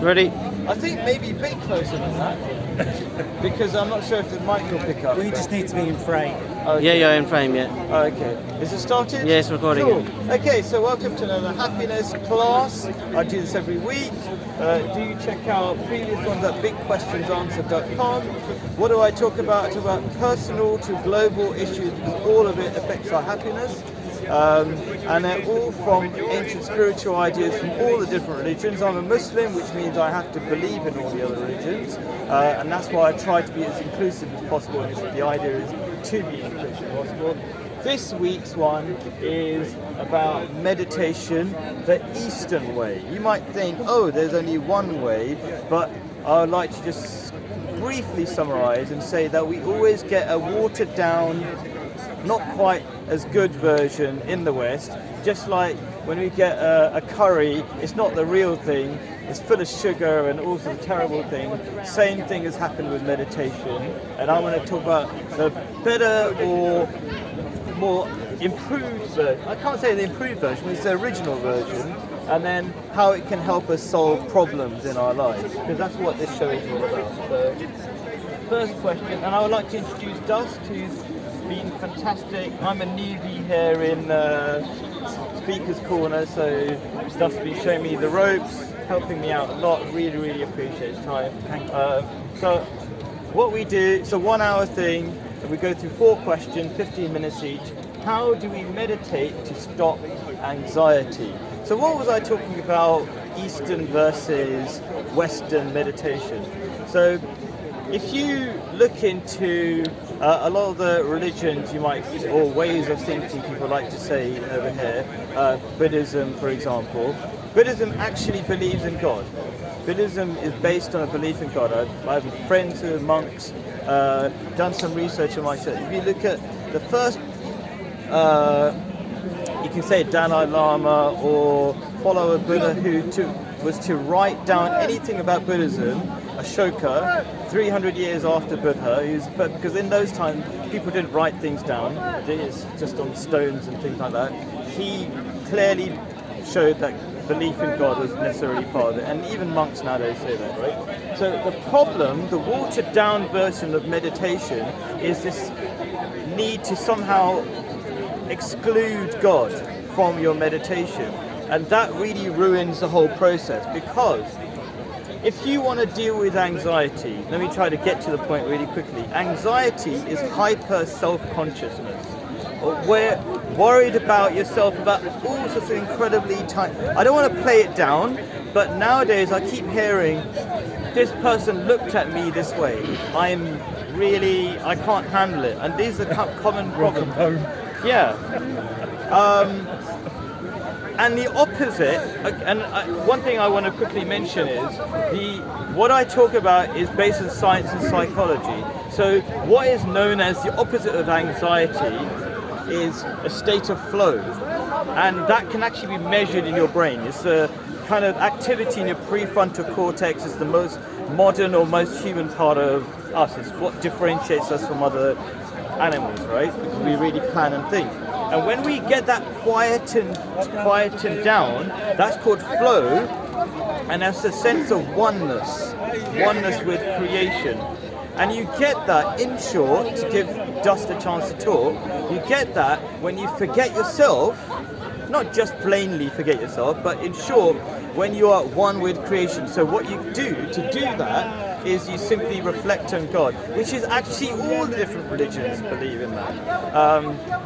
Ready? I think maybe a bit closer than that, because I'm not sure if the mic will pick up. We just need to be in frame. Okay. Yeah, in frame, yeah. Okay. Is it started? Yeah, it's recording. Cool. Okay, so welcome to another happiness class. I do this every week. Do check out previous ones at bigquestionsanswered.com. What do I talk about? I talk about personal to global issues because all of it affects our happiness. And they're all from ancient spiritual ideas from all the different religions. I'm a Muslim, which means I have to believe in all the other religions, and that's why I try to be as inclusive as possible. And the idea is to be inclusive as possible. This week's one is about meditation, the Eastern way. You might think, oh, there's only one way, but I would like to just briefly summarize and say that we always get a watered down, not quite as good version in the West. Just like when we get a curry, it's not the real thing, it's full of sugar and all sorts of terrible things. Same thing has happened with meditation, and I want to talk about the better or more improved version. I can't say the improved version, it's the original version, and then how it can help us solve problems in our lives, because that's what this show is all about. So, first question, and I would like to introduce Dust, who's been fantastic. I'm a newbie here in Speaker's Corner, so Dust has been showing me the ropes, helping me out a lot. Really appreciate his time. Thank you. So what we do, it's a 1 hour thing. We go through 4 questions, 15 minutes each. How do we meditate to stop anxiety? So what was I talking about, Eastern versus Western meditation? So if you look into a lot of the religions, you might, or ways of thinking, people like to say over here, Buddhism, for example. Buddhism actually believes in God. Buddhism is based on a belief in God. I have friends who are monks, done some research on myself. If you look at the first, you can say Dalai Lama or follower Buddha who was to write down anything about Buddhism, Ashoka, 300 years after Buddha, because in those times people didn't write things down, it's just on stones and things like that. He clearly showed that belief in God was necessarily part of it, and even monks nowadays say that, right? So the problem, the watered down version of meditation, is this need to somehow exclude God from your meditation, and that really ruins the whole process, because if you want to deal with anxiety, let me try to get to the point really quickly. Anxiety is hyper self-consciousness. We're worried about yourself, about all sorts of incredibly tiny. I don't want to play it down, but nowadays I keep hearing, this person looked at me this way. I can't handle it. And these are common problems. Yeah. And the opposite, and one thing I want to quickly mention is what I talk about is based on science and psychology. So what is known as the opposite of anxiety is a state of flow, and that can actually be measured in your brain. It's a kind of activity in your prefrontal cortex. Is the most modern or most human part of us. It's what differentiates us from other animals, right? Because we really plan and think. And when we get that quietened down, that's called flow, and that's a sense of oneness with creation. And you get that, in short, to give Dust a chance to talk, you get that when you forget yourself, not just plainly forget yourself, but in short, when you are one with creation. So what you do to do that is you simply reflect on God, which is actually all the different religions believe in that.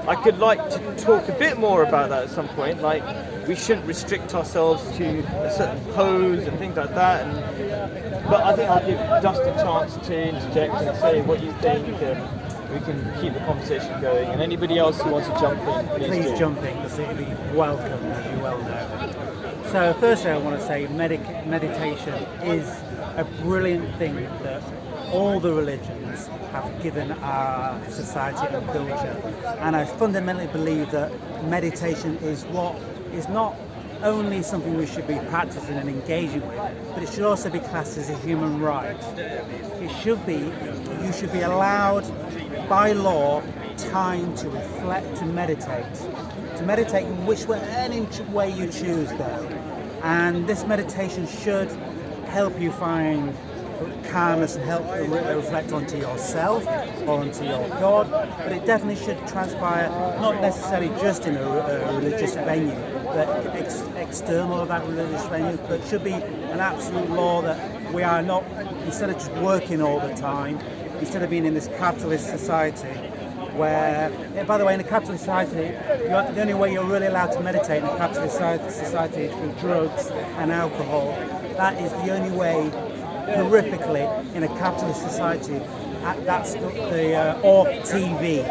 I could like to talk a bit more about that at some point, like we shouldn't restrict ourselves to a certain pose and things like that. But I think I'll give Dust a chance to interject and say what you think, and we can keep the conversation going. And anybody else who wants to jump in, please jump in, because it'll be welcome, as you well know. So firstly, I want to say meditation is a brilliant thing that all the religions have given our society and culture, and I fundamentally believe that meditation is what is not only something we should be practicing and engaging with, but it should also be classed as a human right. You should be allowed by law time to reflect, to meditate in any way you choose though. And this meditation should help you find calmness and help you reflect onto yourself or onto your God, but it definitely should transpire not necessarily just in a religious venue, but external of that religious venue, but it should be an absolute law that we are not, instead of just working all the time, instead of being in this capitalist society where, by the way, in a capitalist society, the only way you're really allowed to meditate in a capitalist society is through drugs and alcohol. That is the only way, horrifically, in a capitalist society. That's or TV.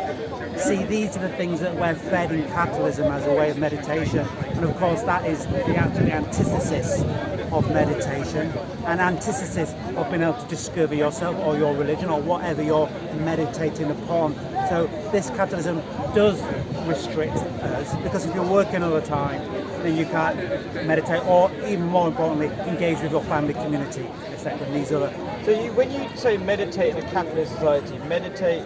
See, these are the things that we're fed in capitalism as a way of meditation, and of course that is the absolute antithesis of meditation, and antithesis of being able to discover yourself or your religion or whatever you're meditating upon. So this capitalism does restrict us, because if you're working all the time, then you can't meditate, or even more importantly, engage with your family community, etc. These other. So when you say meditate in a capitalist society, meditate,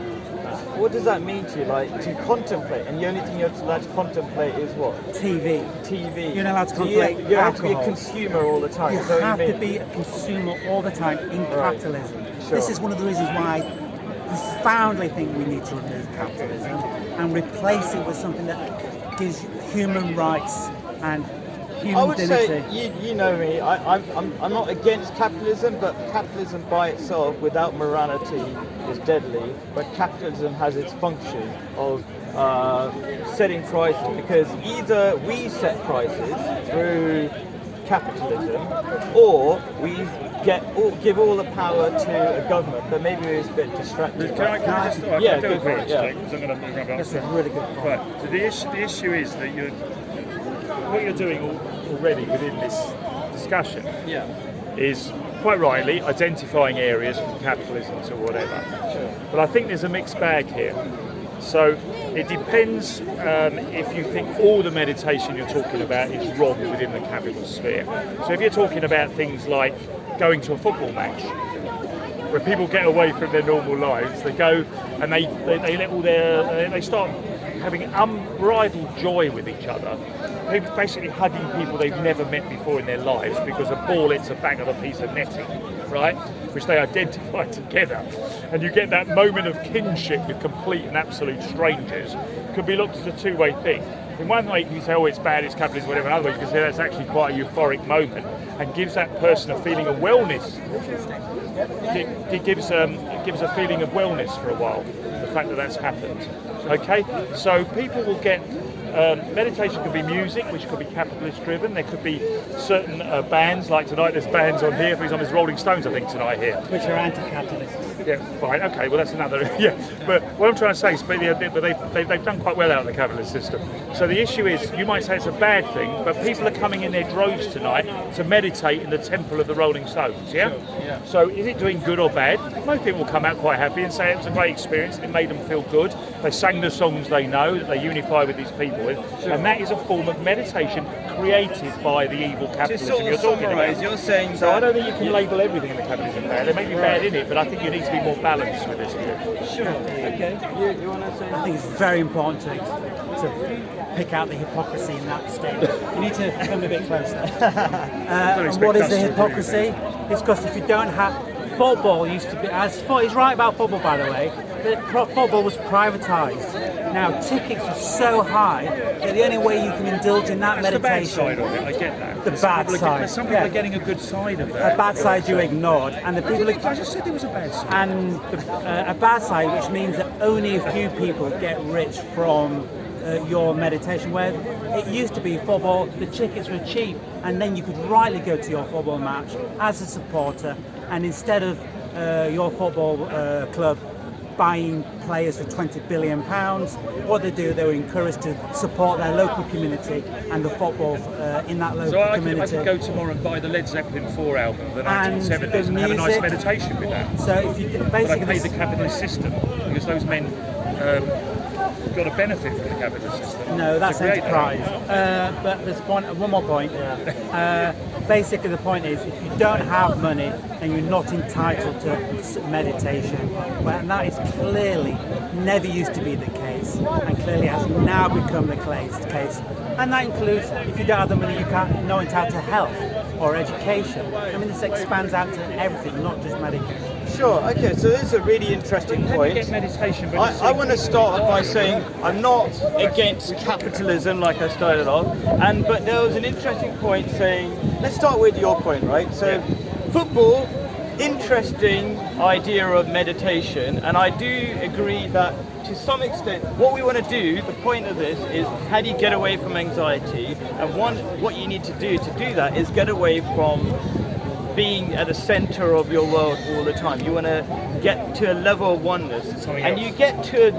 what does that mean to you? Like, to contemplate, and the only thing you're allowed to contemplate is what? TV. You're not allowed to contemplate you have to be a alcohol. consumer all the time. You have to be a consumer all the time in capitalism. Sure. This is one of the reasons why I profoundly think we need to remove capitalism and replace it with something that gives human rights and human I would dignity. say, you know me, I'm not against capitalism, but capitalism by itself, without morality, is deadly. But capitalism has its function of setting prices, because either we set prices through capitalism, or we give all the power to a government. But maybe it's a bit distracting. Can I just go for it, yeah. Because I'm going to move around. That's a really good point. Right. So the issue is that what you're doing already within this discussion is quite rightly identifying areas from capitalism to whatever. Sure. But I think there's a mixed bag here. So it depends if you think all the meditation you're talking about is wrong within the capitalist sphere. So if you're talking about things like going to a football match, where people get away from their normal lives, they go and they let all they start having unbridled joy with each other. People basically hugging people they've never met before in their lives because a ball hits a bang of a piece of netting, right? Which they identify together. And you get that moment of kinship with complete and absolute strangers. Could be looked as a two-way thing. In one way you can say, oh, it's bad, it's capitalism, whatever. In another way you can say that's actually quite a euphoric moment and gives that person a feeling of wellness. It gives a feeling of wellness for a while, the fact that that's happened. Okay, so people will get meditation can be music, which could be capitalist driven. There could be certain bands, like tonight there's bands on here, for example there's Rolling Stones I think tonight here. Which are anti-capitalist. Yeah, fine, okay, well that's another, yeah. But what I'm trying to say is they've done quite well out of the capitalist system. So the issue is, you might say it's a bad thing, but people are coming in their droves tonight to meditate in the temple of the Rolling Stones, yeah? Sure, yeah. So is it doing good or bad? Most people will come out quite happy and say it was a great experience, it made them feel good. They sang the songs they know, that they unify with these people with, Sure. and that is a form of meditation created by the evil To capitalism sort you're of talking summarise, about. you're saying So I that... don't think you can label everything in the capitalism bad. There may be bad in it, but I think you need to be more balanced with this view. Sure, okay. You want to say... I think it's very important to pick out the hypocrisy in that statement. You need to come a bit closer. And what is the hypocrisy? It's because if you don't have... Football used to be... He's right about football, by the way. Football was privatised. Now, tickets are so high that the only way you can indulge in that That's meditation... the bad side of it, I get that. The bad side. Some people are getting a good side of that. A bad side you ignored, and the people... I just said there was a bad side. And a bad side, which means that only a few people get rich from your meditation, where it used to be football, the tickets were cheap, and then you could rightly go to your football match as a supporter, and instead of your football club buying players for £20 billion, what they do, they were encouraged to support their local community and the football in that local community. I could go tomorrow and buy the Led Zeppelin 4 album, the And 1970s, and the have a nice music. meditation with that. So if you But I basically... pay the capitalist system, because those men got a benefit from the capitalist system. No, that's to create enterprise. But there's one more point. Basically, the point is, if you don't have money and you're not entitled to meditation, well, and that is clearly never used to be the case, and clearly has now become the case And that includes, if you don't have the money, you can't know entitled to health or education. I mean, this expands out to everything, not just medication. Sure, okay, so this is a really interesting point. Get meditation, but I want to start off by saying I'm not against capitalism like I started off, but there was an interesting point saying, let's start with your point, right? So football, interesting idea of meditation, and I do agree that to some extent what we want to do, the point of this is how do you get away from anxiety, and what you need to do that is get away from being at the center of your world all the time. You want to get to a level of oneness, and you get to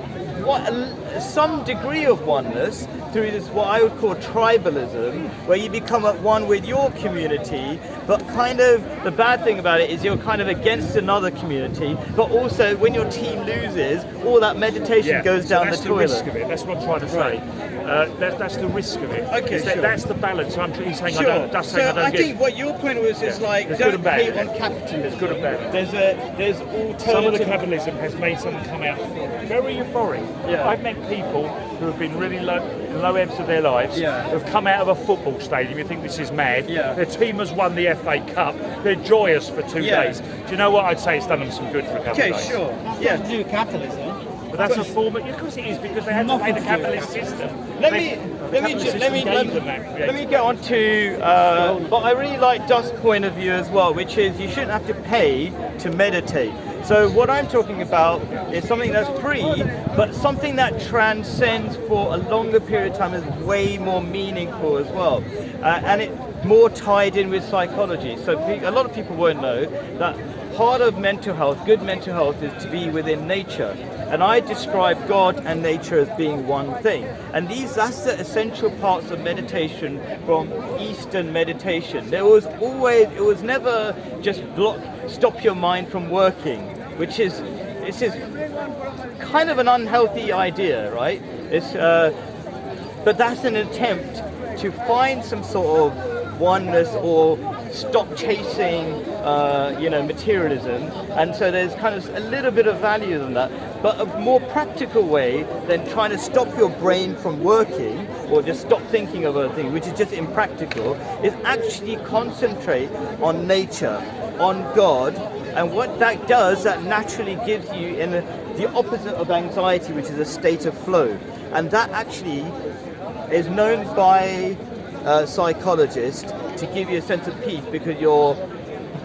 some degree of oneness through this, what I would call tribalism, where you become at one with your community, but kind of the bad thing about it is you're kind of against another community, but also when your team loses, all that meditation goes down the toilet. That's the risk of it. That's what I'm trying to say. That's the risk of it. Okay, sure. That's the balance. He's saying Sure. I think what your point was is like, There's good don't and bad. hate on capitalism. There's good and bad. There's alternative. Some of the capitalism has made something come out very euphoric. Yeah. I've met people who have been really low ebbs of their lives, who've come out of a football stadium. You think this is mad. Yeah. Their team has won the FA Cup. They're joyous for 2 days. Do you know what? I'd say it's done them some good for a couple of days. Okay, sure. To do with capitalism. But that's a form of, of course it is, because they had to pay the capitalist system. Let me get on to, but I really like Dust's point of view as well, which is you shouldn't have to pay to meditate. So what I'm talking about is something that's free, but something that transcends for a longer period of time is way more meaningful as well. And it's more tied in with psychology. So a lot of people won't know that part of mental health, good mental health, is to be within nature. And I describe God and nature as being one thing. And that's the essential parts of meditation from Eastern meditation. It was never just stop your mind from working, which is kind of an unhealthy idea, right? But that's an attempt to find some sort of oneness or stop chasing, materialism. And so there's kind of a little bit of value in that. But a more practical way than trying to stop your brain from working or just stop thinking of other things, which is just impractical, is actually concentrate on nature, on God. And what that does, that naturally gives you the opposite of anxiety, which is a state of flow. And that actually is known by psychologists to give you a sense of peace, because you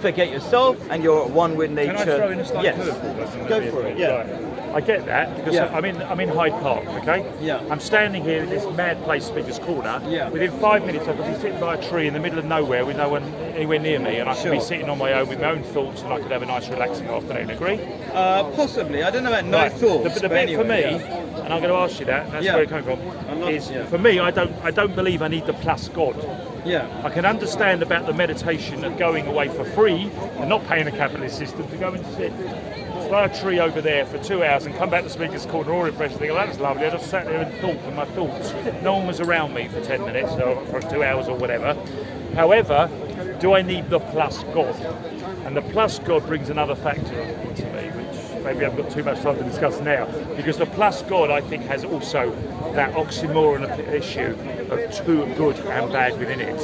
forget yourself and you're at one with nature. Can I throw in a slight yes. curveball? Go for it. Yeah. Right. I get that, because I'm in Hyde Park, okay? Yeah. I'm standing here in this mad place, Speaker's Corner. Yeah. Within 5 minutes, I could be sitting by a tree in the middle of nowhere with no one anywhere near me, and I could be sitting on my own with my own thoughts, and I could have a nice, relaxing afternoon. Agree? Possibly. I don't know about no thoughts. The bit anyway, for me, and I'm going to ask you that. That's where it came from. For me, I don't believe I need the plus God. Yeah. I can understand about the meditation of going away for free and not paying a capitalist system to go and sit by a tree over there for 2 hours and come back to Speaker's Corner all impressed and think, oh, that was lovely. I just sat there and thought with my thoughts. No one was around me for 10 minutes or for 2 hours or whatever. However, do I need the plus God? And the plus God brings another factor into me, which maybe I've got too much time to discuss now, because the plus God, I think, has also that oxymoron issue of two good and bad within it.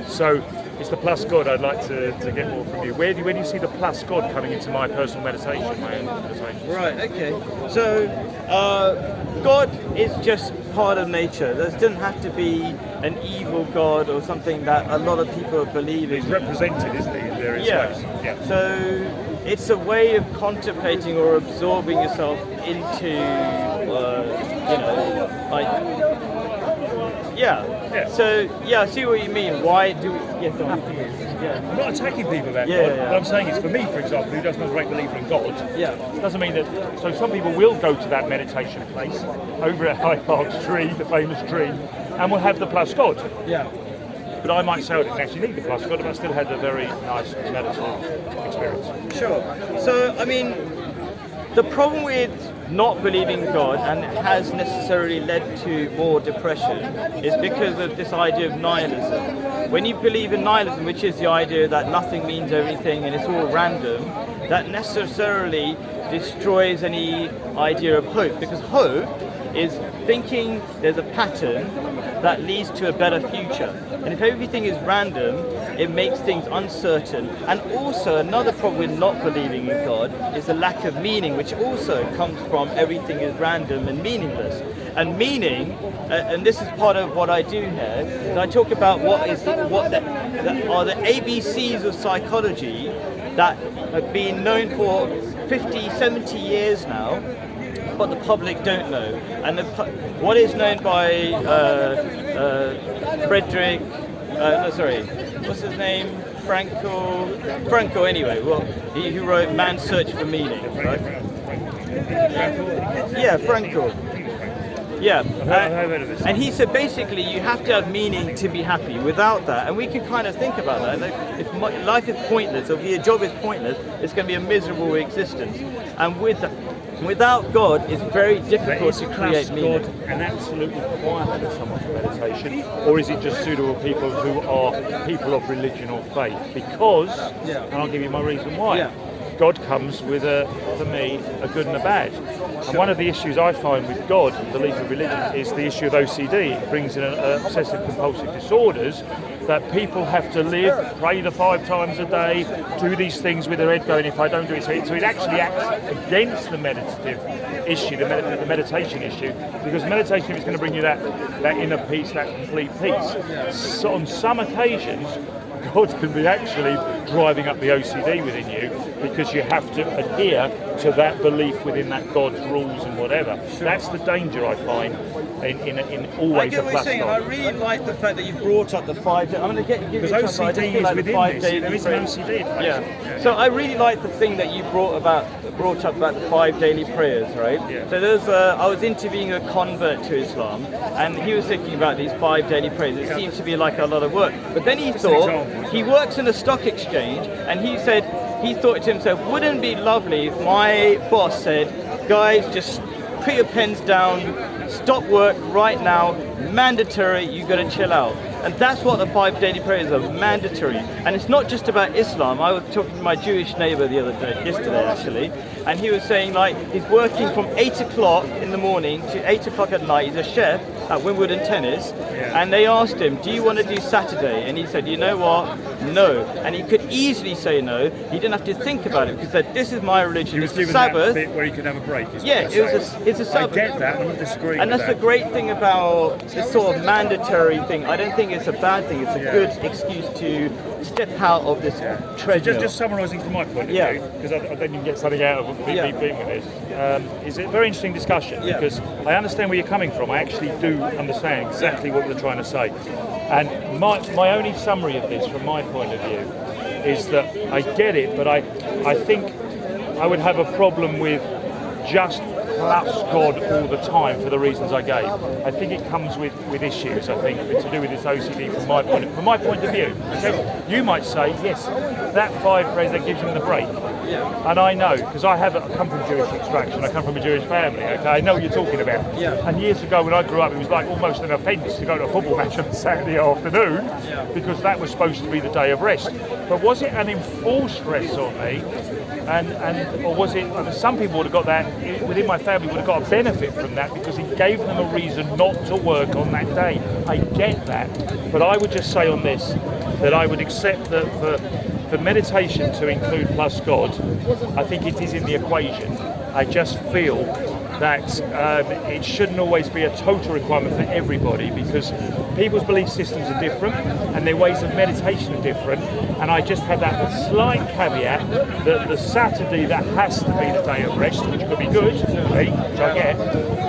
So it's the plus God I'd like to get more from you. Where do you see the plus God coming into my personal meditation, my own meditation? Right, okay. So God is just part of nature. There doesn't have to be an evil God or something that a lot of people believe in. He's represented, isn't he, in various ways? Yeah. So it's a way of contemplating or absorbing yourself into, So, I see what you mean. Why do we have to use? Yeah. I'm not attacking people about God. What I'm saying is, for me, for example, who doesn't have a great believer in God, doesn't mean that. So some people will go to that meditation place over at Hyde Park tree, the famous tree, and will have the plus God. Yeah. But I might say I didn't actually need the plus God, but I still had a very nice meditative experience. Sure. So, I mean, the problem with not believing in God, and it has necessarily led to more depression, is because of this idea of nihilism. When you believe in nihilism, which is the idea that nothing means everything and it's all random, that necessarily destroys any idea of hope, because hope is thinking there's a pattern that leads to a better future. And if everything is random, it makes things uncertain. And also another problem with not believing in God is the lack of meaning, which also comes from everything is random and meaningless. And meaning, and this is part of what I do here, is I talk about what are the ABCs of psychology that have been known for 50, 70 years now, but the public don't know. And what is known by Frederick, what's his name? Franco anyway, well, he who wrote Man's Search for Meaning, right? Yeah, Franco. Yeah, and he said basically you have to have meaning to be happy. Without that, and we can kind of think about that, like if life is pointless, or if your job is pointless, it's going to be a miserable existence. And without God, it's very difficult to create meaning. God an absolute requirement of someone's meditation, or is it just suitable people who are people of religion or faith? Because, and I'll give you my reason why. Yeah. God comes with for me, a good and a bad. And one of the issues I find with God and belief in religion is the issue of OCD. It brings in obsessive compulsive disorders that people have to live, pray the 5 times a day, do these things with their head going, if I don't do it, so it actually acts against the meditative issue, the meditation issue, because meditation is going to bring you that inner peace, that complete peace. So on some occasions, God can be actually driving up the OCD within you because you have to adhere to that belief within that God's rules and whatever. Sure. That's the danger I find in always a plus. I really like the fact that you brought up the 5 days. I'm going to give you a chance. OCD is within this. There is an OCD. Yeah. So I really like the thing that you brought up about the 5 daily prayers, right? Yeah. So I was interviewing a convert to Islam, and he was thinking about these 5 daily prayers. It seems to be like a lot of work, but then he thought he works in a stock exchange, and he said he thought to himself, wouldn't it be lovely if my boss said, guys, just put your pens down, stop work right now, mandatory, you got to chill out. And that's what the 5 daily prayers are, mandatory. And it's not just about Islam. I was talking to my Jewish neighbor yesterday actually, and he was saying like he's working from 8 o'clock in the morning to 8 o'clock at night. He's a chef at Wimbledon Tennis, and they asked him, do you want to do Saturday? And he said, you know what, no. And he could easily say no. He didn't have to think about it because he said, this is my religion, it's a Sabbath. That bit where you could have a break. Yeah, it's a Sabbath. I get that, I'm not disagreeing and with that's the great thing about this sort of mandatory thing. I don't think it's a bad thing, it's a good excuse to step out of this treadmill. Just summarising from my point of view, because I then you can get something out of me being with this, is a very interesting discussion because I understand where you're coming from. I actually do understand exactly what you're trying to say. And my only summary of this from my point of view is that I get it, but I think I would have a problem with just plus God all the time for the reasons I gave. I think it comes with issues, I think, to do with this OCD from my point of view. Okay? You might say, yes, that 5 prayers that gives him the break. Yeah. And I know, because I come from Jewish extraction, I come from a Jewish family, okay? I know what you're talking about. Yeah. And years ago when I grew up, it was like almost an offence to go to a football match on Saturday afternoon because that was supposed to be the day of rest. But was it an enforced rest on me? Or was it, some people would have got that, within my family would have got a benefit from that because it gave them a reason not to work on that day. I get that. But I would just say on this, that I would accept that for meditation to include plus God, I think it is in the equation. I just feel that it shouldn't always be a total requirement for everybody because people's belief systems are different and their ways of meditation are different, and I just had that slight caveat that the Saturday that has to be the day of rest, which could be good, which I get,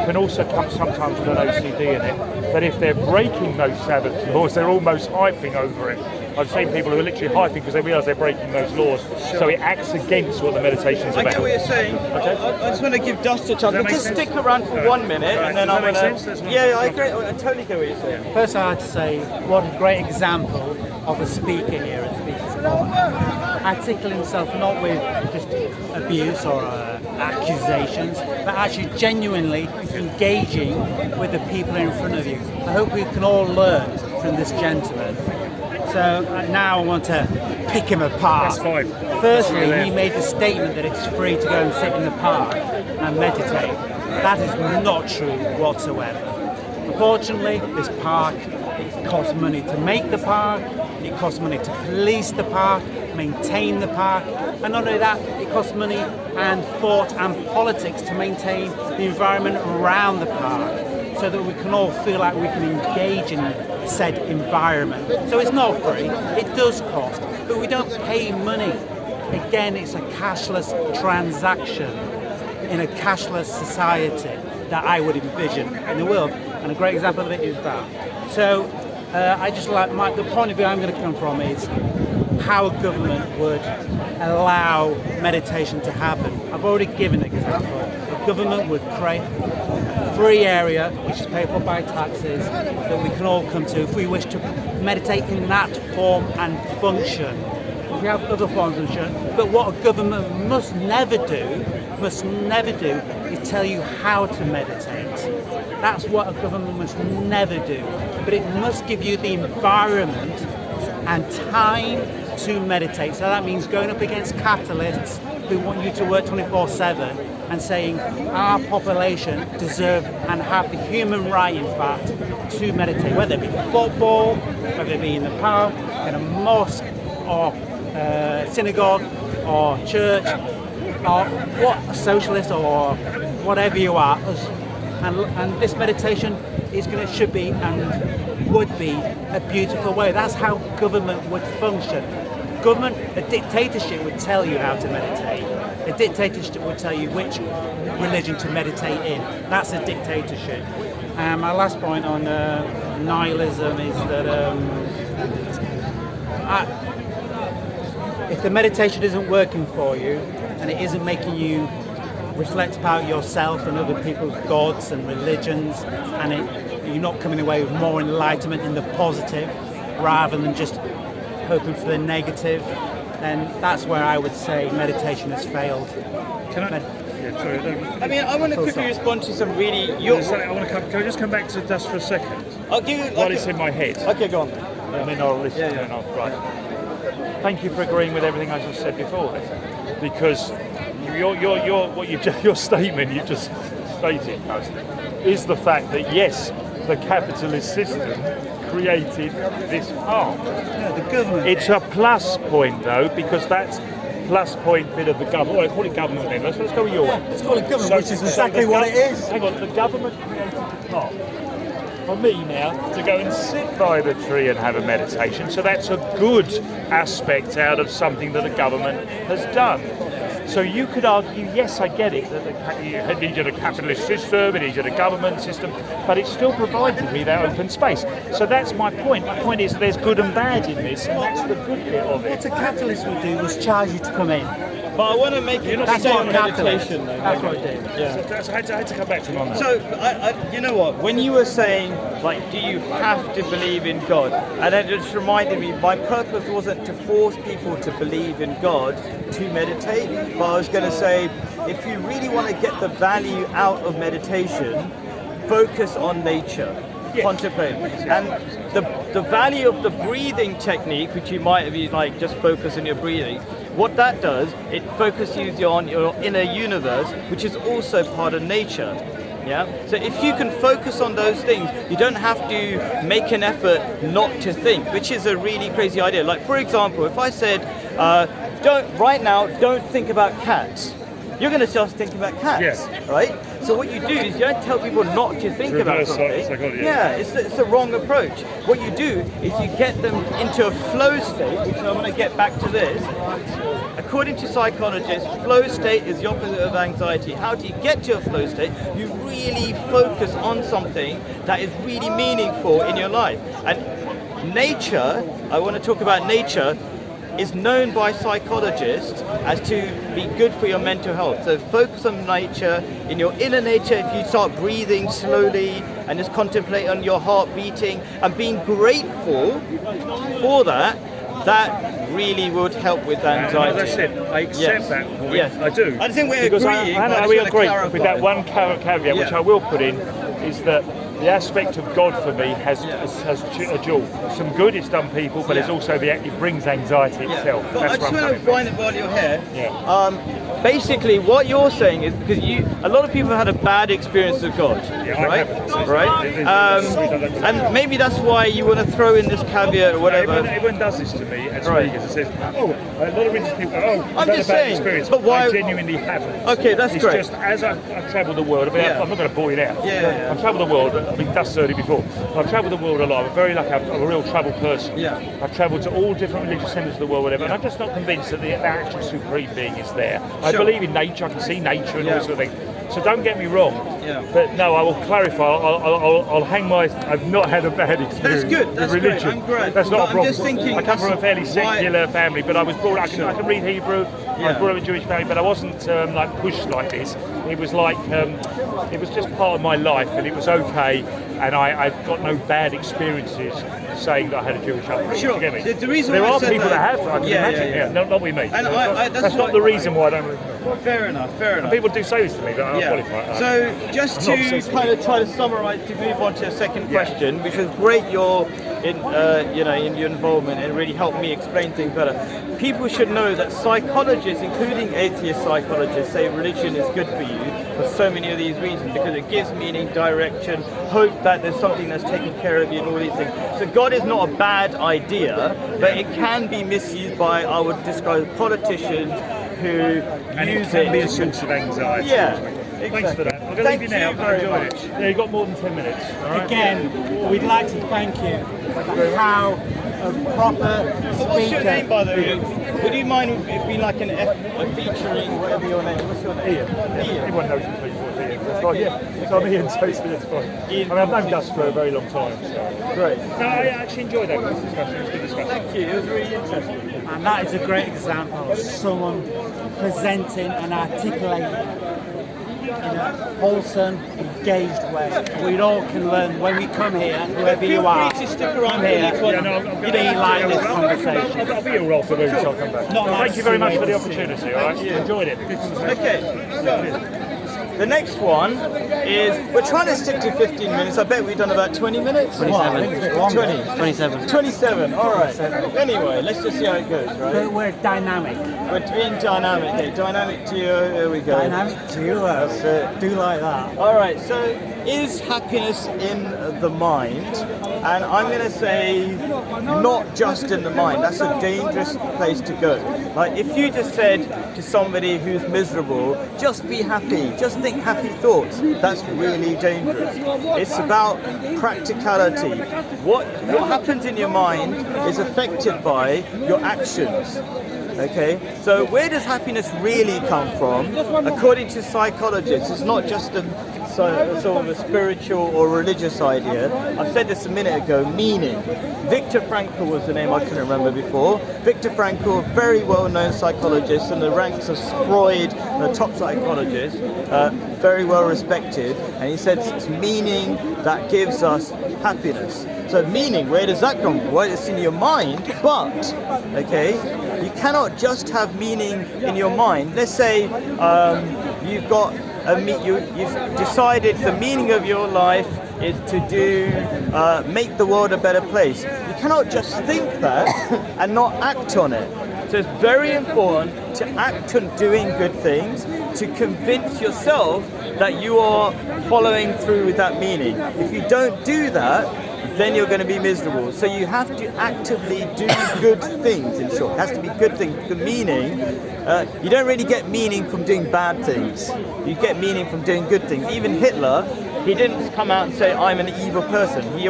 can also come sometimes with an OCD in it, that if they're breaking those Sabbath laws, they're almost hyping over it. I've seen people who are literally hyping because they realise they're breaking those laws, so it acts against what the meditation is about. I get what you're saying. Okay. I just want to give Dust a chance. Just stick around for 1 minute, and then I'm going to... Yeah, I agree. I totally get what you're saying. First, I had to say, what a great example of a speaker here at Speaker's Corner. Article himself not with just abuse or accusations, but actually genuinely engaging with the people in front of you. I hope we can all learn from this gentleman. So now I want to pick him apart. That's fine. Firstly, he made the statement that it's free to go and sit in the park and meditate. That is not true whatsoever. Unfortunately, this park, it costs money to make the park, it costs money to police the park, maintain the park, and not only that, it costs money and thought and politics to maintain the environment around the park, so that we can all feel like we can engage in said environment. So it's not free, it does cost, but we don't pay money. Again, it's a cashless transaction in a cashless society that I would envision in the world. And a great example of it is that. So I just like, the point of view I'm going to come from is how a government would allow meditation to happen. I've already given an example. The government would create a free area, which is paid for by taxes, that we can all come to if we wish to meditate in that form and function. We have other forms of function, but what a government must never do is tell you how to meditate. That's what a government must never do. But it must give you the environment and time to meditate. So that means going up against capitalists who want you to work 24/7 and saying our population deserve and have the human right, in fact, to meditate, whether it be football, whether it be in the park, in a mosque, or synagogue, or church, or what, a socialist, or whatever you are. And this meditation should be and would be a beautiful way. That's how government would function. A dictatorship would tell you how to meditate. A dictatorship would tell you which religion to meditate in. That's a dictatorship. My last point on nihilism is that if the meditation isn't working for you and it isn't making you reflect about yourself and other people's gods and religions, and you're not coming away with more enlightenment in the positive rather than just hoping for the negative, then that's where I would say meditation has failed. Can I? Yeah, sorry. I mean, I want to quickly respond to some really. Can I just come back to dust for a second? I'll give you. While it's in my head. Okay, go on. And then I'll listen. Yeah. And I'll, right. Thank you for agreeing with everything I just said before, because your statement you just stated is the fact that yes, the capitalist system created this park. No, the government. It's a plus point though, because that's plus point bit of the government. Well, I call it government then. Let's go with your one. Let's call it government, which is exactly what it is. Hang on, the government created the park for me now to go and sit by the tree and have a meditation. So that's a good aspect out of something that the government has done. So you could argue, yes, I get it, that you needed a capitalist system, it needed a government system, but it still provided me that open space. So that's my point. My point is there's good and bad in this, and that's the good bit of it. What a capitalist would do was charge you to come in. But I want to make it That's stay what on capitalist. meditation, though. That's what it did. Yeah. So I had to come back to him on that. So, you know what? When you were saying, like, do you have to believe in God? And it just reminded me, my purpose wasn't to force people to believe in God to meditate, but I was going to say, if you really want to get the value out of meditation, focus on nature. Yes. Contemplate. And the value of the breathing technique, which you might have like just focus on your breathing, what that does, it focuses you on your inner universe, which is also part of nature. Yeah. So if you can focus on those things, you don't have to make an effort not to think, which is a really crazy idea. Like, for example, if I said, don't think about cats. You're going to just think about cats, yes. Right? So what you do is you don't tell people not to think about something. Psychology. Yeah, it's the wrong approach. What you do is you get them into a flow state, which I'm going to get back to this. According to psychologists, flow state is the opposite of anxiety. How do you get to a flow state? You really focus on something that is really meaningful in your life. And nature, I want to talk about nature, is known by psychologists as to be good for your mental health. So focus on nature. In your inner nature, if you start breathing slowly and just contemplate on your heart beating and being grateful for that, that really would help with anxiety. As I said, I accept that point. Yes. I do. I think we're because agreeing. I just we wanna agree clarify. with that one caveat, which Yeah. I will put in, is that the aspect of God for me has a dual. Some good it's done people, but it's also it brings anxiety itself. But I That's just where I'm want to coming find it while you're here. Yeah. Basically, what you're saying is because a lot of people had a bad experience with God, Yeah, right? I haven't. Right? And maybe that's why you want to throw in this caveat or whatever. Everyone does this to me as Right. speakers. It says, a lot of religious people go, I'm I've had just a bad saying, experience. but why- I genuinely haven't. Okay, that's it's great. It's just as I've travelled the world, Yeah. I'm not going to bore you now. Yeah. I've travelled the world, I've been dust dirty before. I've travelled the world a lot. I'm very lucky, I'm a real travel person. Yeah. I've travelled to all different religious centres of the world, whatever, and I'm just not convinced that the actual supreme being is there. I Sure. believe in nature, I can see nature and Yeah. all sort of things. So don't get me wrong, Yeah. but no, I will clarify. I'll hang my. I've not had a bad experience. That's good. That's with great. religion. I'm great. That's not But a I'm problem. just thinking I come from a fairly why- secular family, but I was brought. I can read Hebrew. I Yeah. was brought up in a Jewish family, but I wasn't like pushed like this. It was like it was just part of my life, and it was okay. And I got no bad experiences saying that I had a Jewish upbringing. Sure. Do you get me? The reason there why I are said people that have. I can Yeah, imagine. yeah. Not with me. And that's that's not why- the reason why I don't. Fair enough. People do say this to me, but I qualify. So just I'm not to obsessed kind with of try to summarise, to move on to a second Yeah. question, which is great your in your involvement and really helped me explain things better. People should know that psychologists, including atheist psychologists, say religion is good for you for so many of these reasons because it gives meaning, direction, hope that there's something that's taking care of you and all these things. So God is not a bad idea, but it can be misused by, I would describe, politicians who And use it can be a to source of anxiety. Yeah, Thanks for exactly. that. I'm going to Thank leave you now. you very I've enjoyed much. it. Yeah, you've got more than 10 minutes. All right? Again, we'd like to thank you for how a proper What's your name, speaker. by the way? Would you mind if it be like a featuring, whatever your name? What's your name? Ian. Ian. Everyone knows me, please. What's Ian? That's fine. Yeah. So I'm Ian Toasty. That's fine. Ian I mean, I've known Gus for a very long time. So. Great. No, I actually enjoyed that discussion. It was a good discussion. Thank you. It was really interesting. And that is a great example of someone presenting and articulating in a wholesome, engaged way. We all can learn when we come here, whoever you are. Feel free to stick around come for here. next one. Yeah, no, I'm Be like this conversation. I'll be all afternoon, so I'll come back. Not Thank you very much for the nice. opportunity. All right, you. enjoyed it. Good conversation. Okay, so the next one is, we're trying to stick to 15 minutes. I bet we've done about 20 minutes. 27. 20. 27. 27, all right. Anyway, let's just see how it goes, right? But we're dynamic. We're being dynamic. Okay, dynamic duo, here we go. Dynamic duo. That's it. Do like that. All right, so is happiness in the mind? And I'm going to say not just in the mind. That's a dangerous place to go. Like if you just said to somebody who's miserable, just be happy, just think happy thoughts, that's really dangerous. It's about practicality. What happens in your mind is affected by your actions. Okay, so where does happiness really come from? According to psychologists, it's not just a sort of a spiritual or religious idea. I've said this a minute ago, meaning. Viktor Frankl was the name I couldn't remember before. Viktor Frankl, very well-known psychologist in the ranks of Freud, the top psychologist, very well respected, and he said it's meaning that gives us happiness. So meaning, where does that come from? Well, it's in your mind, but, okay, you cannot just have meaning in your mind. Let's say you've got you've decided the meaning of your life is to make the world a better place. You cannot just think that and not act on it. So it's very important to act on doing good things, to convince yourself that you are following through with that meaning. If you don't do that, then you're going to be miserable. So you have to actively do good things, in short. It has to be good things. The meaning, you don't really get meaning from doing bad things. You get meaning from doing good things. Even Hitler, he didn't come out and say, I'm an evil person. He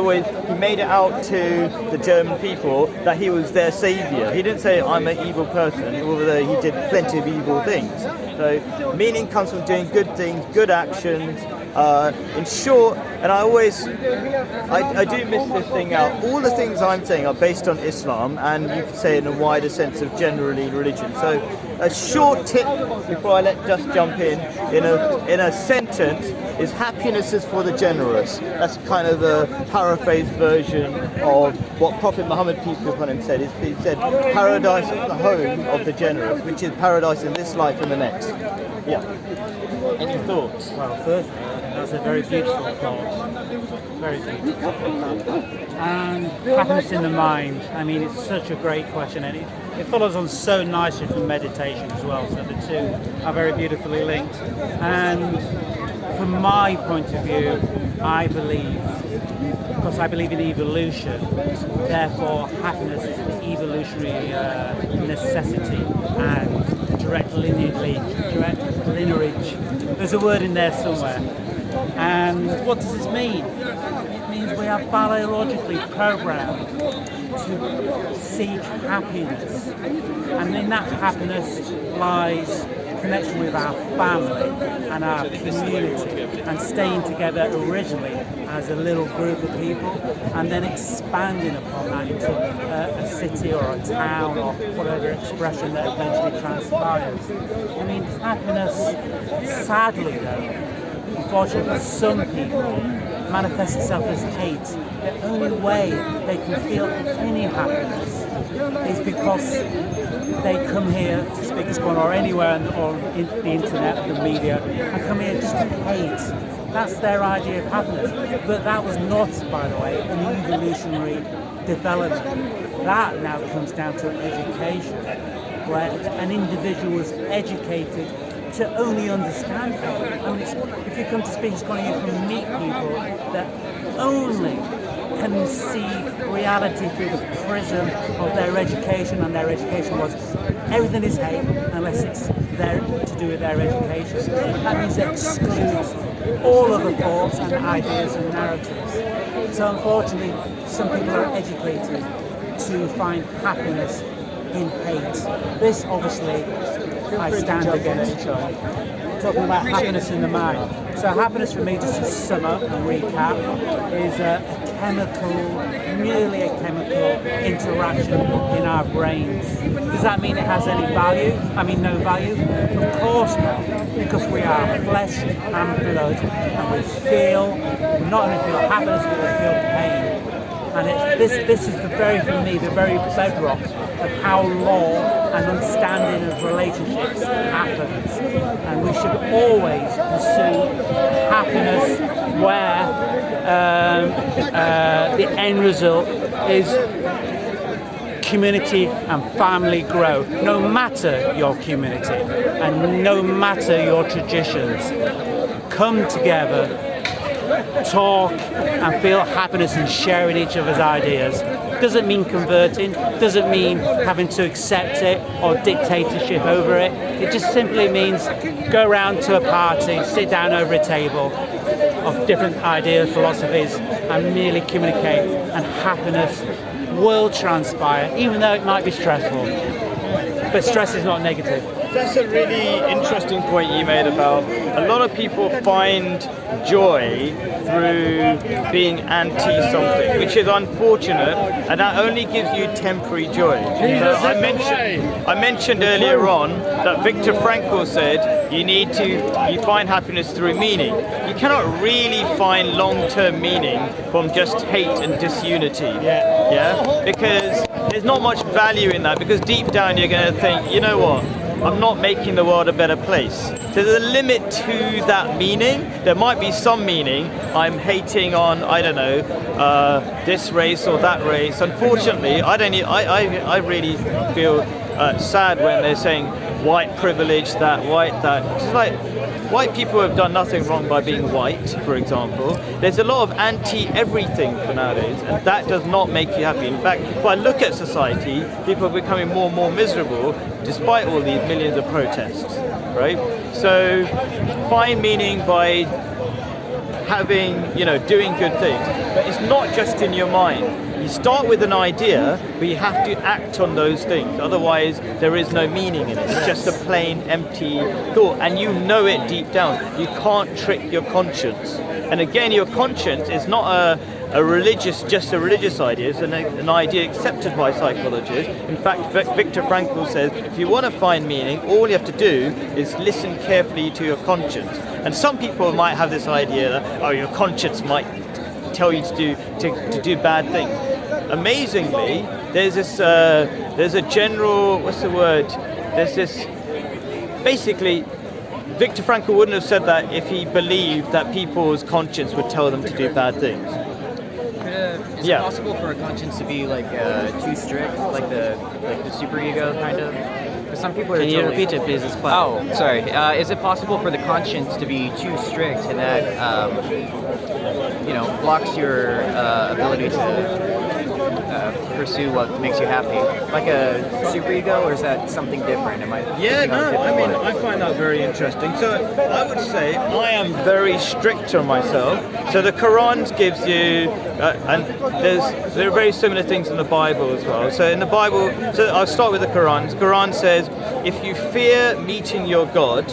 made it out to the German people that he was their savior. He didn't say, I'm an evil person, although he did plenty of evil things. So meaning comes from doing good things, good actions. In short, and I do miss this thing out. All the things I'm saying are based on Islam, and you could say in a wider sense of generally religion. So, a short tip before I let Just jump in a sentence. is happiness is for the generous. That's kind of a paraphrased version of what Prophet Muhammad, peace be upon him, said. He said, paradise is the home of the generous, which is paradise in this life and the next. Yeah. Any thoughts? Well, first, that's a very beautiful thought. Very beautiful. And happiness in the mind. I mean, it's such a great question, and it follows on so nicely from meditation as well. So the two are very beautifully linked. And from my point of view, I believe, because I believe in evolution, therefore happiness is an evolutionary necessity and direct lineage. There's a word in there somewhere. And what does this mean? It means we are biologically programmed to seek happiness. And in that happiness lies connection with our family and our community, and staying together originally as a little group of people, and then expanding upon that into a city or a town or whatever expression that eventually transpires. I mean, happiness, sadly though, unfortunately for some people, manifests itself as hate. The only way they can feel any happiness is because they come here to speak to someone or anywhere or in the internet, the media, and come here just to hate. That's their idea of happiness. But that was not, by the way, an evolutionary development. That now comes down to education, where an individual was educated to only understand people. I mean, if you come to speak to someone, you can meet people that only can see reality through the prism of their education, and their education was everything is hate unless it's there to do with their education. That means it excludes all other thoughts and ideas and narratives. So unfortunately, some people are educated to find happiness in hate. This obviously I stand against. Talking about happiness in the mind. So happiness for me, just to sum up and recap, is merely a chemical interaction in our brains. Does that mean it has any value? I mean, no value? Of course not, because we are flesh and blood, and we feel, not only feel happiness, but we feel pain. And this is for me, the very bedrock of how law and understanding of relationships happens. And we should always pursue happiness where the end result is community and family grow, no matter your community and no matter your traditions. Come together, talk and feel happiness and sharing each other's ideas. Doesn't mean converting, doesn't mean having to accept it or dictatorship over it. It just simply means go around to a party, sit down over a table of different ideas, philosophies, and merely communicate, and happiness will transpire, even though it might be stressful. But stress is not negative. That's a really interesting point you made about a lot of people find joy through being anti-something, which is unfortunate, and that only gives you temporary joy. So I mentioned earlier on that Viktor Frankl said you find happiness through meaning. You cannot really find long-term meaning from just hate and disunity. Yeah? Because there's not much value in that, because deep down you're going to think, you know what? I'm not making the world a better place. So there's a limit to that meaning. There might be some meaning. I'm hating on, I don't know, this race or that race. Unfortunately, I really feel sad when they're saying white privilege, that. It's like, white people have done nothing wrong by being white, for example. There's a lot of anti-everything for nowadays, and that does not make you happy. In fact, if I look at society, people are becoming more and more miserable despite all these millions of protests, right? So find meaning by doing good things. But it's not just in your mind. You start with an idea, but you have to act on those things. Otherwise, there is no meaning in it. It's just a plain, empty thought. And you know it deep down. You can't trick your conscience. And again, your conscience is not just a religious idea. It's an idea accepted by psychologists. In fact, Viktor Frankl says, if you want to find meaning, all you have to do is listen carefully to your conscience. And some people might have this idea that, oh, your conscience might tell you to do bad things. Amazingly, there's a general, there's this, basically, Viktor Frankl wouldn't have said that if he believed that people's conscience would tell them to do bad things. Is it possible for a conscience to be like too strict, like the superego kind of? Because some people are. Can you repeat it, please? It's quiet. Oh, sorry. Is it possible for the conscience to be too strict and that blocks your ability to pursue what makes you happy, like a superego, or is that something different? I find that very interesting. So I would say I am very strict on myself. So the Quran gives you, and there are very similar things in the Bible as well. So in the Bible, so I'll start with the Quran. The Quran says, if you fear meeting your God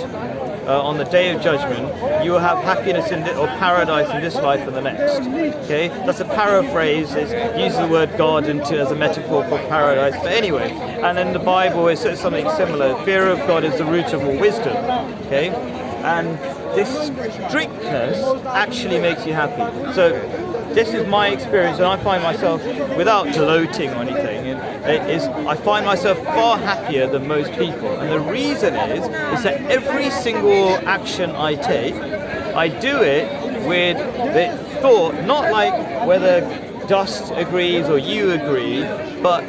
on the day of judgment, you will have happiness or paradise in this life and the next. Okay, that's a paraphrase. It uses the word God as a metaphor for paradise. But anyway, and in the Bible it says something similar. Fear of God is the root of all wisdom. Okay, and this strictness actually makes you happy. So this is my experience, and I find myself, without gloating or anything, I find myself far happier than most people. And the reason is that every single action I take, I do it with the thought, not like whether Dust agrees or you agree, but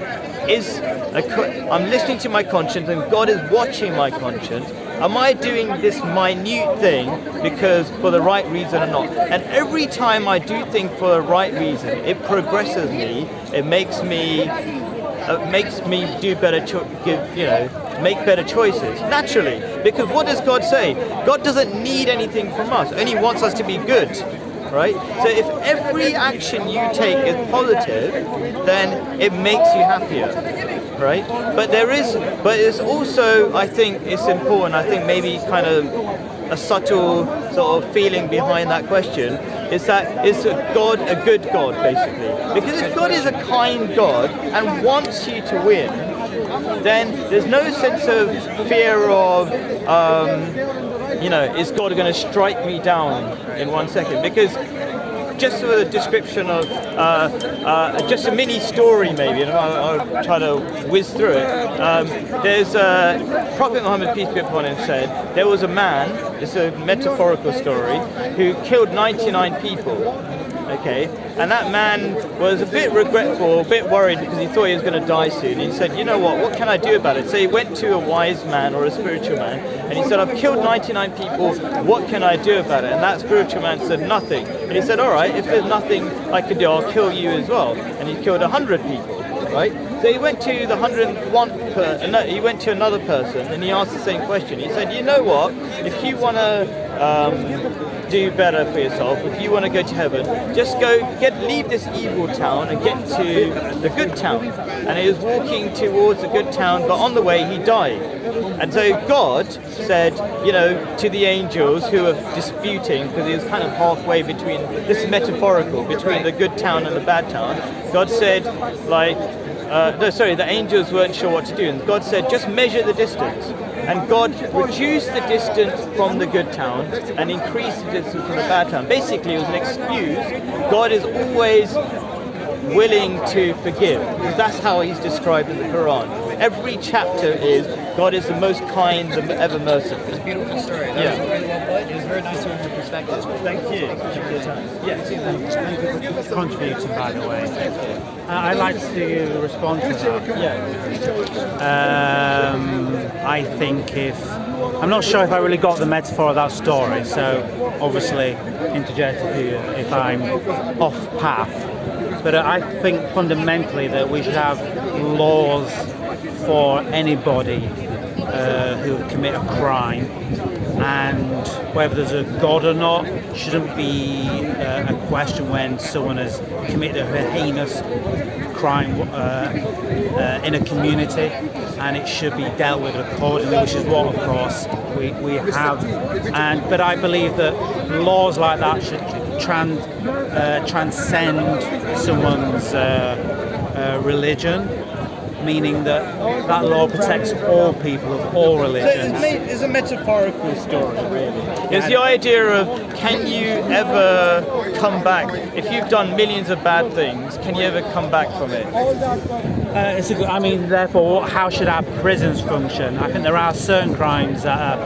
I'm listening to my conscience, and God is watching my conscience. Am I doing this minute thing because for the right reason or not? And every time I do things for the right reason, it progresses me. It makes me do better, make better choices naturally. Because what does God say? God doesn't need anything from us. Only wants us to be good, right? So if every action you take is positive, then it makes you happier. Right, but it's also, I think it's important. I think maybe kind of a subtle sort of feeling behind that question is that is God a good God, basically? Because if God is a kind God and wants you to win, then there's no sense of fear of, is God going to strike me down in 1 second? Because just a description of just a mini story maybe, and I'll try to whiz through it. There's Prophet Muhammad, peace be upon him, said there was a man, it's a metaphorical story, who killed 99 people. Okay, and that man was a bit regretful, a bit worried because he thought he was going to die soon. He said, you know what can I do about it? So he went to a wise man or a spiritual man, and he said, I've killed 99 people, what can I do about it? And that spiritual man said, nothing. And he said, all right, if there's nothing I can do, I'll kill you as well. And he killed 100 people, right? So he went to the 101 he went to another person, and he asked the same question. He said, you know what, if you want to do better for yourself, if you want to go to heaven, just leave this evil town and get to the good town. And he was walking towards the good town, but on the way he died. And so God said, to the angels who were disputing, because he was kind of halfway between, this is metaphorical, between the good town and the bad town, God said, the angels weren't sure what to do. And God said, just measure the distance. And God reduced the distance from the good town and increased the distance from the bad town. Basically, it was an excuse. God is always willing to forgive. That's how he's described in the Quran. Every chapter is God is the most kind and ever merciful. It's a beautiful story. That was really well put. It was very nice to hear your perspective. Thank you. Yes. Thank you for contributing, by the way. I'd like to respond to that. Yeah. I think I'm not sure if I really got the metaphor of that story, so obviously interject if I'm off path. But I think fundamentally that we should have laws for anybody who commit a crime, and whether there's a God or not shouldn't be a question when someone has committed a heinous crime in a community, and it should be dealt with accordingly, which is what, of course, we have. But I believe that laws like that should transcend someone's religion, meaning that that law protects all people of all religions. So it's a metaphorical story, really. It's the idea of, can you ever come back? If you've done millions of bad things, can you ever come back from it? Therefore, how should our prisons function? I think there are certain crimes that are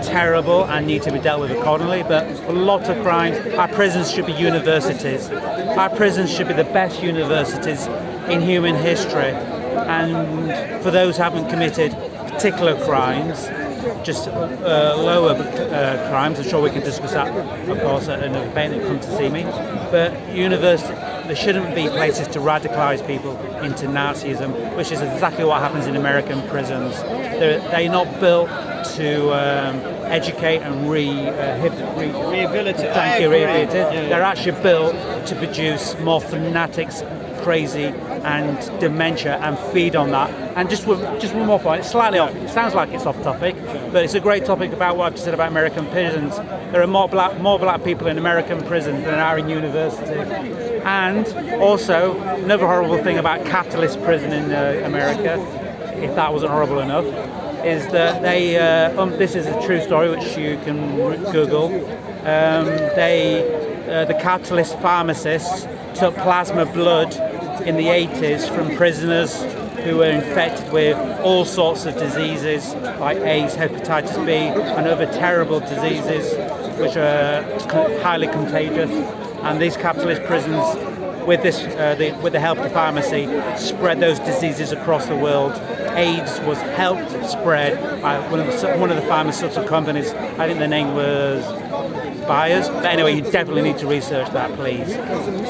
terrible and need to be dealt with accordingly, but a lot of crimes, our prisons should be universities. Our prisons should be the best universities in human history. And for those who haven't committed particular crimes, just lower crimes, I'm sure we can discuss that, of course, at another debate that come to see me. But there shouldn't be places to radicalise people into Nazism, which is exactly what happens in American prisons. They're not built to educate and rehabilitate. Thank you, rehabilitate. Yeah. They're actually built to produce more fanatics, crazy, and dementia, and feed on that. And just one more point, it's slightly off, it sounds like it's off topic, but it's a great topic about what I've just said about American prisons. There are more black people in American prisons than are in university. And also, another horrible thing about capitalist prison in America, if that wasn't horrible enough, is that they, this is a true story which you can Google, the capitalist pharmacists took plasma blood in the 80s from prisoners who were infected with all sorts of diseases like AIDS, hepatitis B, and other terrible diseases which are highly contagious. And these capitalist prisons, with the help of the pharmacy, spread those diseases across the world. AIDS was helped spread by one of the pharmaceutical companies. I think the name was Buyers. But anyway, you definitely need to research that, please.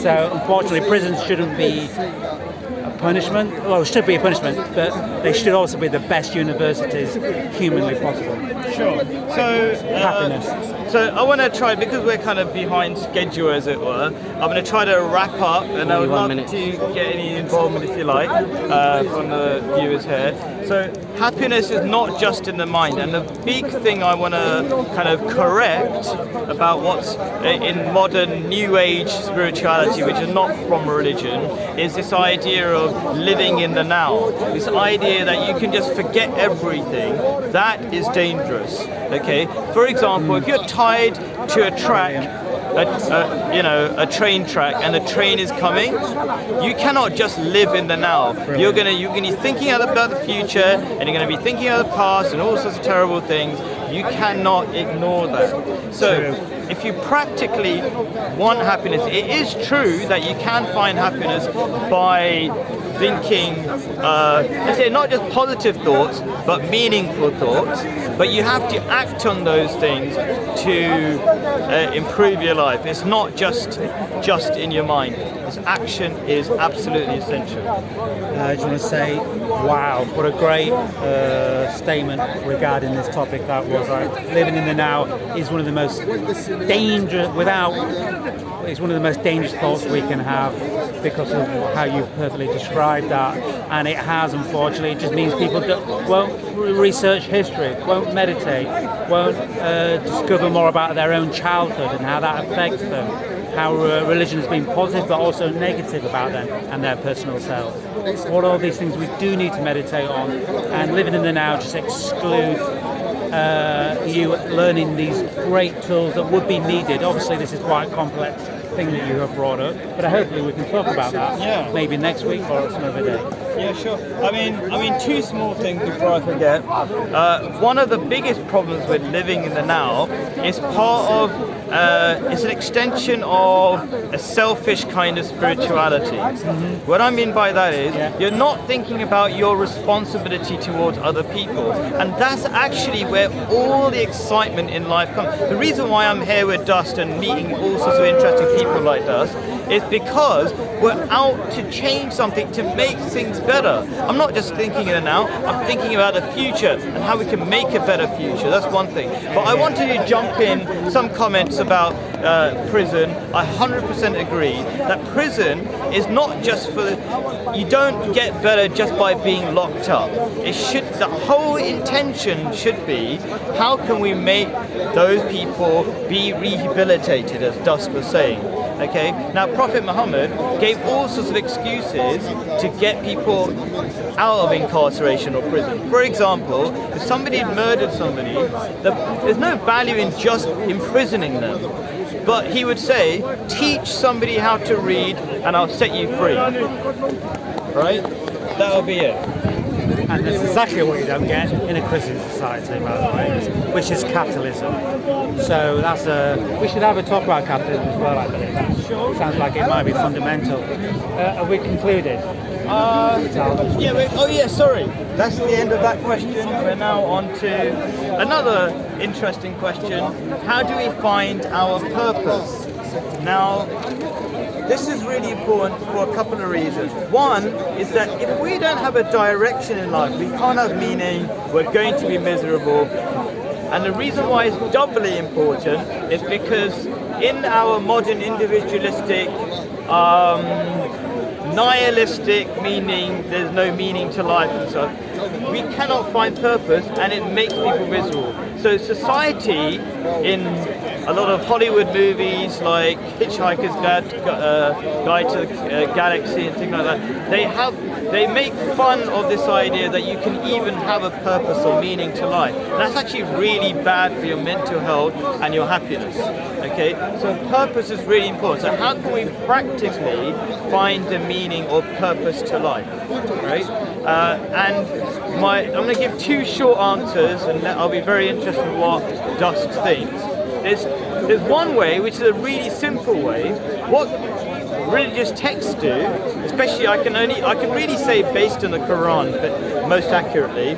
So, unfortunately, prisons shouldn't be a punishment. Well, it should be a punishment, but they should also be the best universities humanly possible. Sure. So, happiness. So I want to try, because we're kind of behind schedule, as it were, I'm going to try to wrap up, and I would love to get any involvement, if you like, from the viewers here. So happiness is not just in the mind, and the big thing I want to kind of correct about what's in modern New Age spirituality, which is not from religion, is this idea of living in the now. This idea that you can just forget everything. That is dangerous. Okay. For example, if you're tied to a track, a train track, and a train is coming, you cannot just live in the now. You're gonna be thinking about the future, and you're gonna be thinking of the past and all sorts of terrible things. You cannot ignore that. So if you practically want happiness, it is true that you can find happiness by thinking, let's say, not just positive thoughts, but meaningful thoughts. But you have to act on those things to improve your life. It's not just in your mind. This action is absolutely essential. I just want to say, wow, what a great statement regarding this topic that was. Living in the now is one of the most dangerous, it's one of the most dangerous thoughts we can have, because of how you've perfectly described that. And it has, unfortunately, it just means people won't research history, won't meditate, won't discover more about their own childhood and how that affects them, how religion has been positive but also negative about them and their personal self. All these things we do need to meditate on, and living in the now just excludes you learning these great tools that would be needed. Obviously, this is quite a complex thing that you have brought up, but hopefully we can talk about that maybe next week or some other day. Yeah, sure. I mean, two small things before I forget. One of the biggest problems with living in the now is part of it's an extension of a selfish kind of spirituality. Mm-hmm. What I mean by that is you're not thinking about your responsibility towards other people, and that's actually where all the excitement in life comes. The reason why I'm here with Dust and meeting all sorts of interesting people like Dust It's because we're out to change something, to make things better. I'm not just thinking in the now, I'm thinking about the future and how we can make a better future. That's one thing. But I wanted to jump in some comments about prison. I 100% agree that prison is not just for, you don't get better just by being locked up. The whole intention should be, how can we make those people be rehabilitated, as Dusk was saying. Okay. Now, Prophet Muhammad gave all sorts of excuses to get people out of incarceration or prison. For example, if somebody had murdered somebody, there's no value in just imprisoning them. But he would say, teach somebody how to read and I'll set you free. Right? That'll be it. And that's exactly what you don't get in a Christian society, by the way, which is capitalism. So we should have a talk about capitalism as well, I believe. Sounds like it might be fundamental. Have we concluded? Sorry. That's the end of that question. We're now on to another interesting question. How do we find our purpose? Now, this is really important for a couple of reasons. One is that if we don't have a direction in life, we can't have meaning, we're going to be miserable. And the reason why it's doubly important is because in our modern individualistic, nihilistic, meaning there's no meaning to life and so we cannot find purpose and it makes people miserable. So society, in a lot of Hollywood movies like Hitchhiker's Guide to the Galaxy and things like that, they make fun of this idea that you can even have a purpose or meaning to life. And that's actually really bad for your mental health and your happiness. Okay, so purpose is really important. So how can we practically find the meaning or purpose to life, right? And I'm going to give two short answers, and I'll be very interested in what Dusk thinks. There's one way, which is a really simple way. What religious texts do, especially I can really say based on the Quran, but most accurately,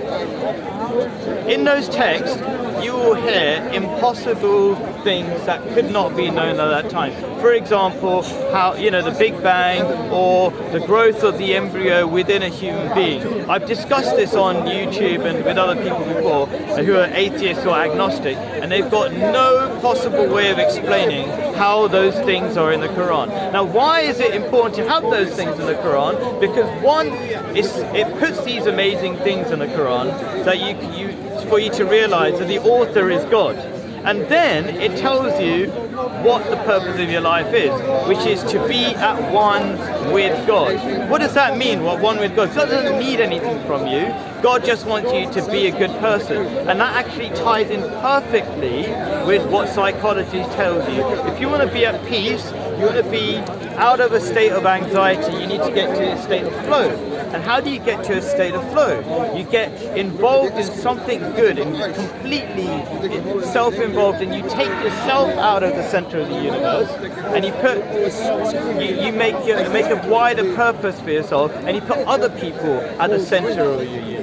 in those texts you will hear impossible things that could not be known at that time. For example, how the Big Bang or the growth of the embryo within a human being. I've discussed this on YouTube and with other people before who are atheists or agnostic, and they've got no possible way of explaining how those things are in the Quran. Now, why is it important to have those things in the Quran? Because one, it puts these amazing things in the Quran that for you to realize that the author is God. And then it tells you what the purpose of your life is, which is to be at one with God. What does that mean, one with God? God doesn't need anything from you. God just wants you to be a good person. And that actually ties in perfectly with what psychology tells you. If you want to be at peace, you want to be out of a state of anxiety, you need to get to a state of flow. And how do you get to a state of flow? You get involved in something good and completely self-involved, and you take yourself out of the center of the universe, and you make a wider purpose for yourself, and you put other people at the center of your universe.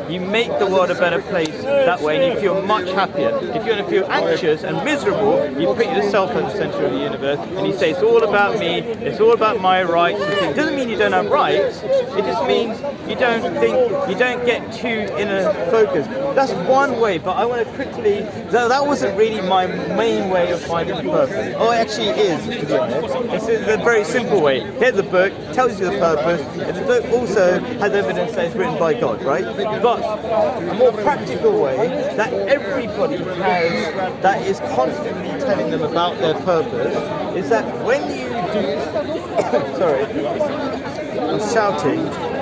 You make the world a better place that way, and you feel much happier. If you want to feel anxious and miserable, you put yourself at the center of the universe, and you say, it's all about me, it's all about my rights. It doesn't mean you don't have rights, it just means you don't get too inner focus. That's one way, but I want to quickly, that wasn't really my main way of finding the purpose. Oh, it actually is, to be honest. It's a very simple way. Here's the book, tells you the purpose, and the book also has evidence that it's written by God, right? But a more practical way that everybody has, that is constantly telling them about their purpose, is that when you do, sorry, I'm shouting.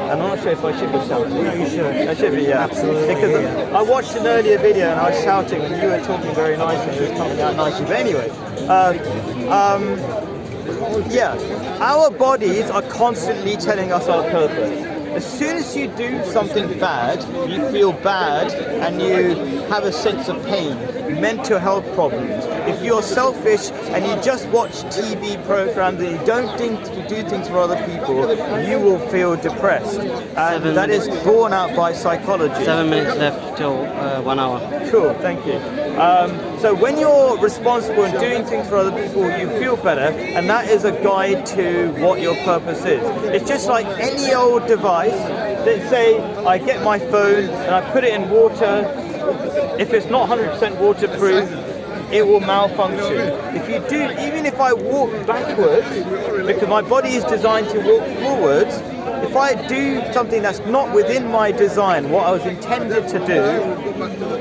I'm not sure if I should be shouting. No, you should. I should be, yeah. Absolutely. Because I watched an earlier video and I was shouting and you were talking very nicely and it was coming out nicely. But anyway, our bodies are constantly telling us our purpose. As soon as you do something bad, you feel bad and you have a sense of pain, mental health problems. If you're selfish and you just watch TV programs and you don't do things for other people, you will feel depressed. And that is borne out by psychology. 7 minutes left till 1 hour. Cool, thank you. So when you're responsible and doing things for other people, you feel better, and that is a guide to what your purpose is. It's just like any old device. Let's say I get my phone and I put it in water. If it's not 100% waterproof, it will malfunction. If you do, even if I walk backwards, because my body is designed to walk forwards, if I do something that's not within my design, what I was intended to do,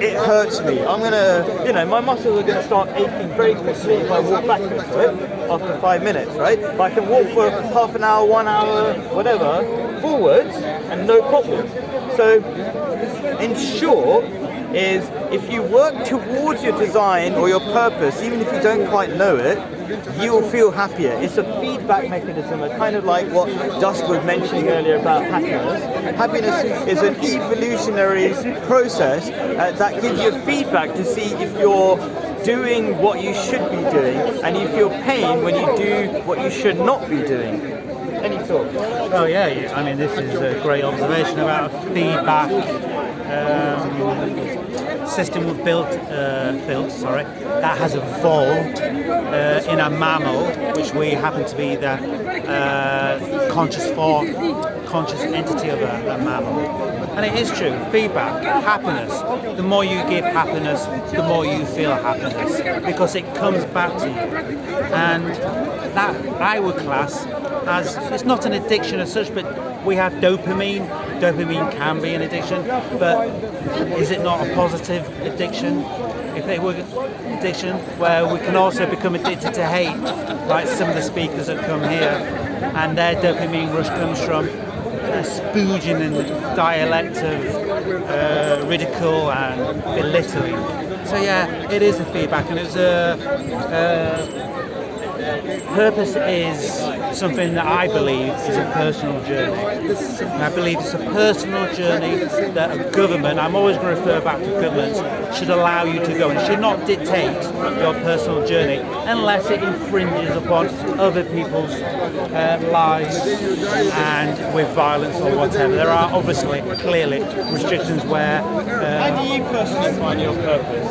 it hurts me. I'm gonna, my muscles are gonna start aching very quickly if I walk backwards, right? After 5 minutes, right? But I can walk for half an hour, 1 hour, whatever, forwards, and no problem. So, in short, is if you work towards your design or your purpose, even if you don't quite know it, you'll feel happier. It's a feedback mechanism, kind of like what Dusk was mentioning earlier about happiness. Happiness is an evolutionary process that gives you feedback to see if you're doing what you should be doing, and you feel pain when you do what you should not be doing. Any thoughts? Oh yeah, I mean this is a great observation about feedback. System we've built, that has evolved in a mammal, which we happen to be the conscious entity of a mammal. And it is true, feedback, happiness. The more you give happiness, the more you feel happiness, because it comes back to you. And that I would class as, it's not an addiction as such, but we have dopamine. Dopamine can be an addiction, but is it not a positive addiction? If they were addiction, where we can also become addicted to hate, like some of the speakers that come here, and their dopamine rush comes from a spooging and dialect of ridicule and belittling. So yeah, it is a feedback, and it's purpose is something that I believe is a personal journey. And I believe it's a personal journey that a government, I'm always going to refer back to governments, should allow you to go, and should not dictate your personal journey unless it infringes upon other people's lives and with violence or whatever. There are obviously, clearly, restrictions where... How do you personally find your purpose?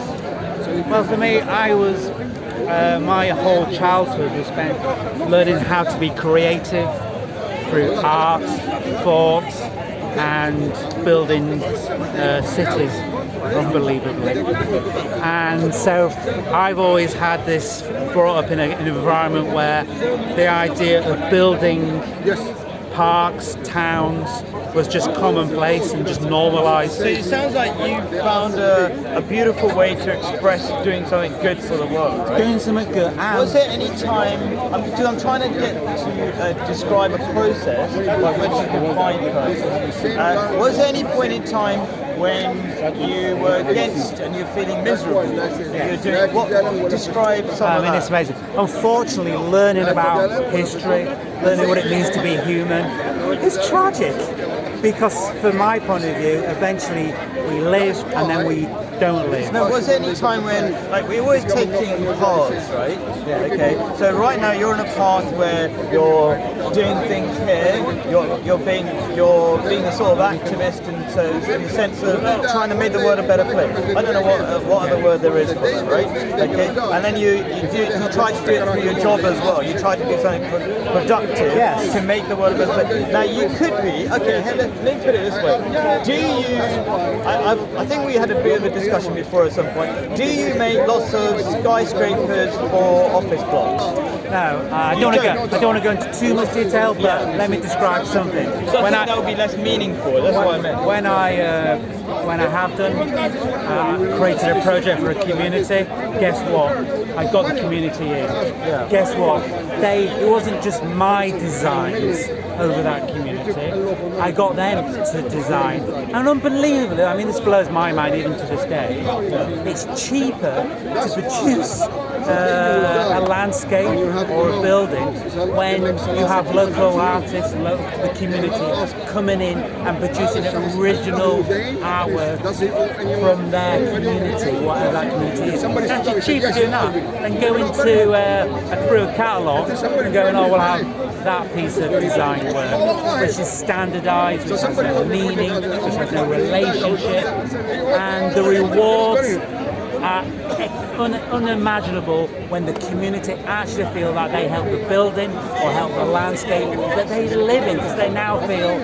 Well, for me, my whole childhood was spent learning how to be creative through art, thought, and building cities, unbelievably. And so I've always had this, brought up in an environment where the idea of building parks, towns, was just commonplace and just normalised. So it sounds like you found a beautiful way to express doing something good for the world, right? Doing something good. Was there any time, because I'm trying to get to describe a process by which you can find purpose. Was there any point in time when you were against and you're feeling miserable? You're doing what? Describe some of that. It's amazing. Unfortunately, learning about history, learning what it means to be human, is tragic. Because from my point of view, eventually we live and then we don't live. No, was there any time when, like, we're always taking paths, right? Yeah. Okay. So right now you're on a path where you're doing things here. You're being a sort of activist, and so in the sense of trying to make the world a better place. I don't know what other word there is for that, right? Okay. And then you try to do it through your job as well. You try to do something productive to make the world a better place. Now you could be let me put it this way. Do you? I think we had a bit of a discussion before at some point. Do you make lots of skyscrapers for office blocks? No, I don't want to go into too much detail, but let me describe something. So I think that would be less meaningful. That's what I meant. When I have done created a project for a community, guess what? I got the community in. Yeah. Guess what? It wasn't just my designs over that community. I got them to design, and unbelievably, I mean, this blows my mind even to this day. It's cheaper to produce a landscape or a building when you have local artists, the community coming in and producing original artwork from their community, whatever that community is. It's actually cheaper doing that than going to through a catalogue and going, oh, we'll have that piece of design work, which is standardised, which has no meaning, which has no relationship, and the rewards are unimaginable when the community actually feel that they help the building or help the landscape that they live in, because they now feel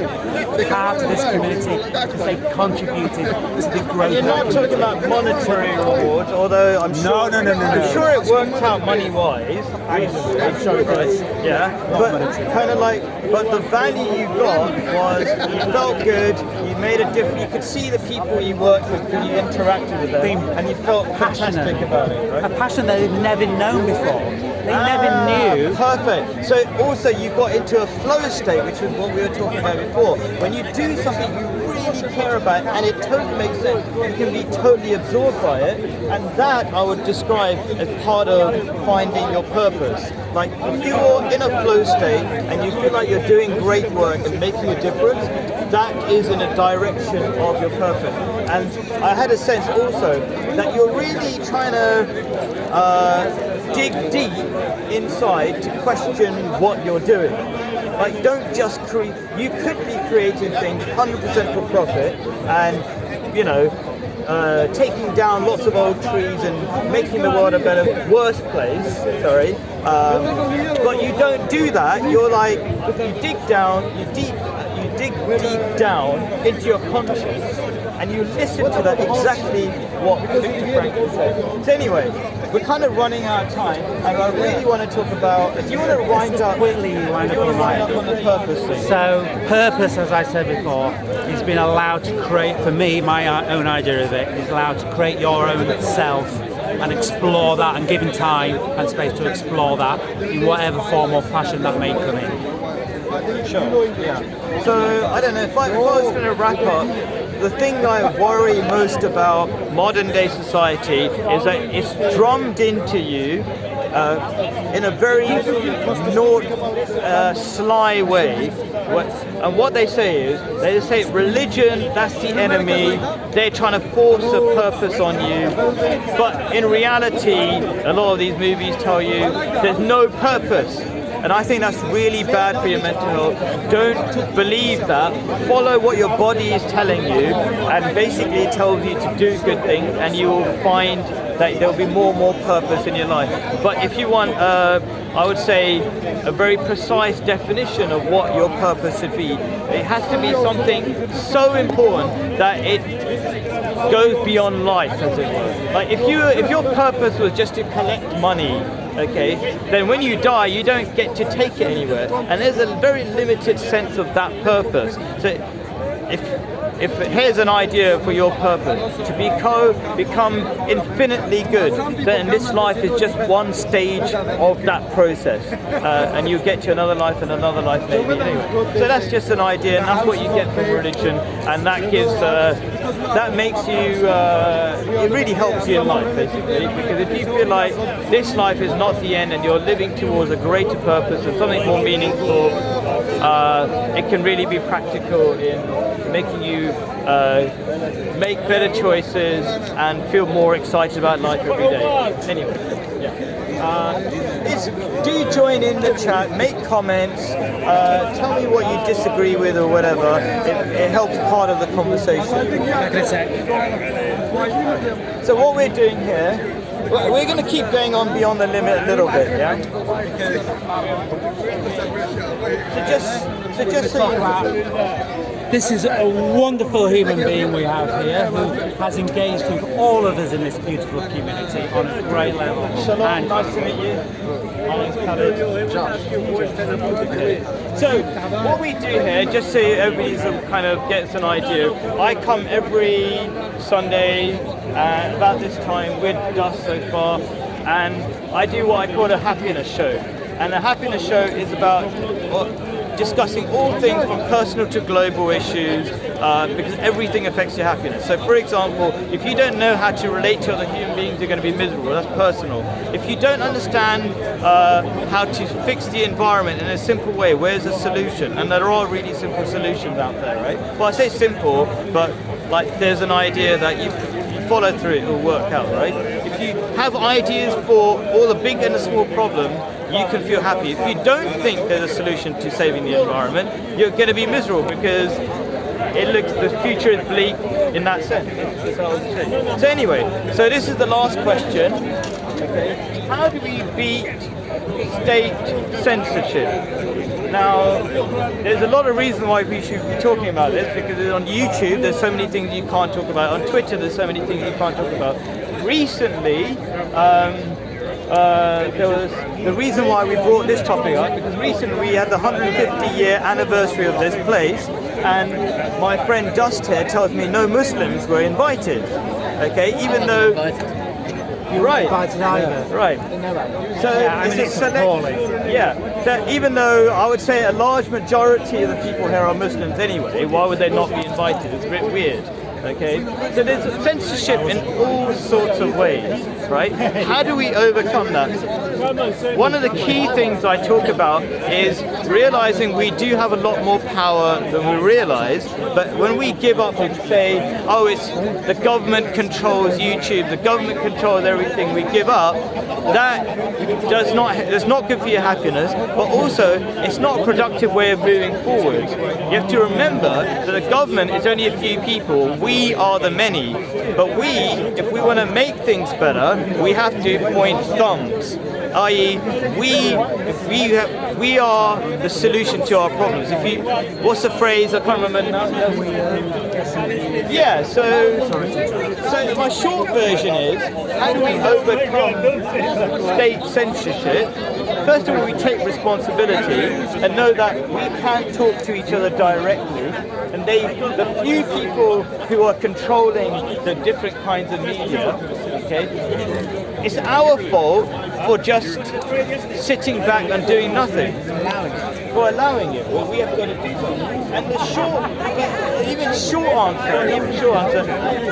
part of this community because they contributed to the growth. You're not talking about monetary rewards, although I'm sure I'm sure it worked out money-wise. I'm sure it does. Yeah, but kind of like, but the value you got was you felt good, you made a difference, you could see the people you worked with when you interacted with them, and you felt fantastic about it, right? A passion that they've never known before. They never knew. Perfect. So also you got into a flow state, which was what we were talking about before. When you do something you really care about and it totally makes sense, you can be totally absorbed by it, and that I would describe as part of finding your purpose. Like if you're in a flow state and you feel like you're doing great work and making a difference, that is in a direction of your purpose. And I had a sense also that you're really trying to dig deep inside to question what you're doing. Like, don't just create. You could be creating things 100% for profit, and taking down lots of old trees and making the world a better, worse place. Sorry, but you don't do that. You're like, you dig down, you dig deep down into your conscience, and you listen to that exactly what Viktor Frankl said. So anyway, we're kind of running out of time, and I really want to talk about. Do you want to wind up on the purpose thing? So purpose, as I said before, is being allowed to create. For me, my own idea of it is allowed to create your own self and explore that, and given time and space to explore that in whatever form or fashion that may come in. Sure. Yeah. So I don't know if I was going to wrap up. The thing I worry most about modern day society is that it's drummed into you in a very sly way. And what they say is, they say religion, that's the enemy, they're trying to force a purpose on you. But in reality, a lot of these movies tell you there's no purpose. And I think that's really bad for your mental health. Don't believe that. Follow what your body is telling you, and basically it tells you to do good things, and you will find that there'll be more and more purpose in your life. But if you want, I would say, a very precise definition of what your purpose should be, it has to be something so important that it goes beyond life, as it were. Like if your purpose was just to collect money, okay, then when you die, you don't get to take it anywhere, and there's a very limited sense of that purpose. So if here's an idea for your purpose, to become infinitely good, then this life is just one stage of that process, and you get to another life and another life maybe. Anyway, so that's just an idea, and that's what you get from religion, and that gives that makes you it really helps you in life, basically, because if you feel like this life is not the end and you're living towards a greater purpose and something more meaningful, it can really be practical in making you make better choices and feel more excited about life every day. Anyway, yeah. Do join in the chat, make comments, tell me what you disagree with or whatever. It helps part of the conversation. So what we're doing here, we're going to keep going on beyond the limit a little bit, yeah? So just so you know. This is a wonderful human being we have here who has engaged with all of us in this beautiful community on a great level. Shalom, nice to meet you. My name's Khalid. So, what we do here, just so everybody kind of gets an idea, I come every Sunday about this time with Dust so far, and I do what I call a happiness show. And a happiness show is about discussing all things from personal to global issues, because everything affects your happiness. So for example, if you don't know how to relate to other human beings, you're going to be miserable. That's personal. If you don't understand how to fix the environment in a simple way, where's the solution? And there are really simple solutions out there, right? Well, I say simple, but like there's an idea that you follow through, it will work out, right? If you have ideas for all the big and the small problems, you can feel happy. If you don't think there's a solution to saving the environment, you're going to be miserable, because the future is bleak in that sense. So anyway, so this is the last question. Okay. How do we beat state censorship? Now, there's a lot of reasons why we should be talking about this, because on YouTube there's so many things you can't talk about. On Twitter there's so many things you can't talk about. Recently, there was the reason why we brought this topic up, because recently we had the 150-year anniversary of this place, and my friend Dust here tells me no Muslims were invited. Okay, even though you're right. Right. So it's appalling. Yeah. So even though I would say a large majority of the people here are Muslims anyway, why would they not be invited? It's a bit weird. Okay, so there's censorship in all sorts of ways, right? How do we overcome that? One of the key things I talk about is realizing we do have a lot more power than we realize, but when we give up and say, oh, it's the government controls YouTube, the government controls everything, we give up, that's not good for your happiness, but also it's not a productive way of moving forward. You have to remember that the government is only a few people. We are the many, but if we want to make things better, we have to point thumbs, i.e., we are the solution to our problems. What's the phrase? I can't remember now. Yeah. So my short version is, how do we overcome state censorship? First of all, we take responsibility and know that we can't talk to each other directly, and the few people who are controlling the different kinds of media, okay, it's our fault for just sitting back and doing nothing, for allowing it. Well, we have got to do something. And the short answer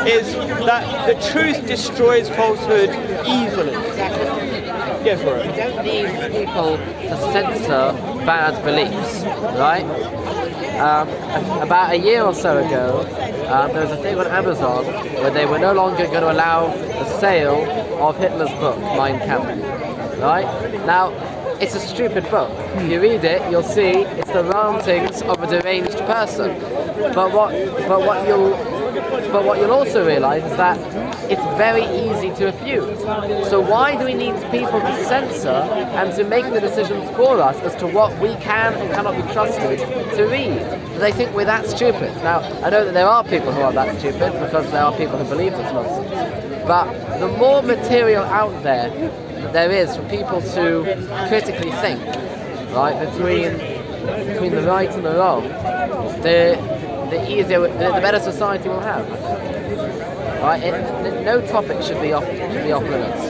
is that the truth destroys falsehood easily. Yes, right. You don't need people to censor bad beliefs, right? About a year or so ago, there was a thing on Amazon where they were no longer going to allow the sale of Hitler's book, Mein Kampf, right? Now, it's a stupid book. If you read it, you'll see it's the rantings of a deranged person. But what you'll also realise is that it's very easy to refute. So why do we need people to censor and to make the decisions for us as to what we can and cannot be trusted to read? They think we're that stupid. Now, I know that there are people who are that stupid, because there are people who believe this nonsense. But the more material out there is for people to critically think, right, between the right and the wrong, the better society will have. Right? No topic should be off limits.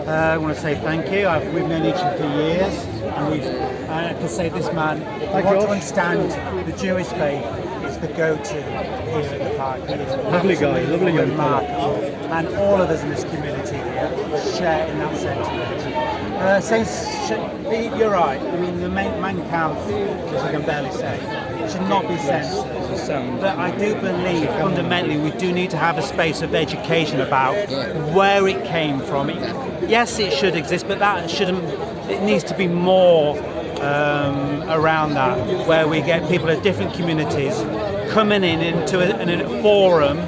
I want to say thank you. We've known each other for years, and I can say this man, I want to understand the Jewish faith is the go-to here at the park. Lovely guy, lovely young man. And all of us in this community here share in that sentiment. You're right. I mean, the Mein Kampf, as I can barely say, should not be censored. But I do believe fundamentally we do need to have a space of education about where it came from. Yes, it should exist, but it needs to be more around that, where we get people of different communities coming into a forum,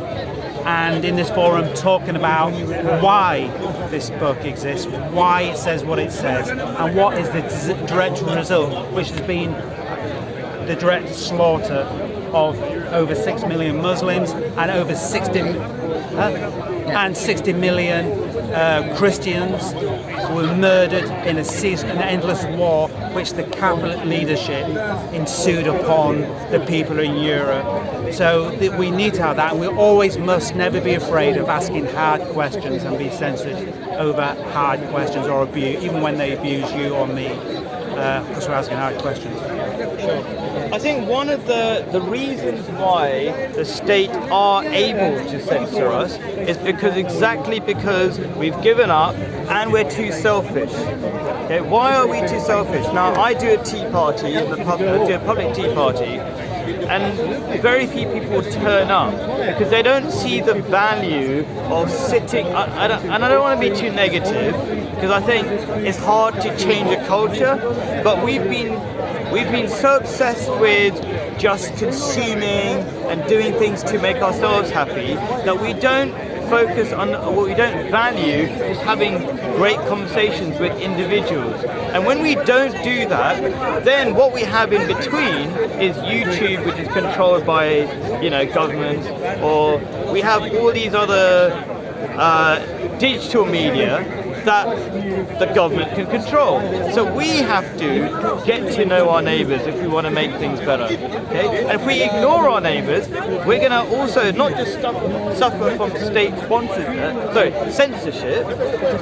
and in this forum talking about why this book exists, why it says what it says, and what is the direct result, which has been the direct slaughter of over 6 million Muslims and over 60 million Christians were murdered in an endless war which the Catholic leadership ensued upon the people in Europe. So we need to have that, and we always must never be afraid of asking hard questions and be censored over hard questions or abuse, even when they abuse you or me, because we're asking hard questions. I think one of the reasons why the state are able to censor us is exactly because we've given up and we're too selfish. Okay, why are we too selfish? Now, I do a tea party, I do a public tea party, and very few people turn up because they don't see the value of sitting. I don't want to be too negative, because I think it's hard to change a culture, but we've been so obsessed with just consuming and doing things to make ourselves happy, that we don't focus on what we don't value is having great conversations with individuals. And when we don't do that, then what we have in between is YouTube, which is controlled by, government, or we have all these other digital media that the government can control. So we have to get to know our neighbours if we want to make things better. Okay? And if we ignore our neighbours, we're going to also not just suffer from state-sponsored censorship,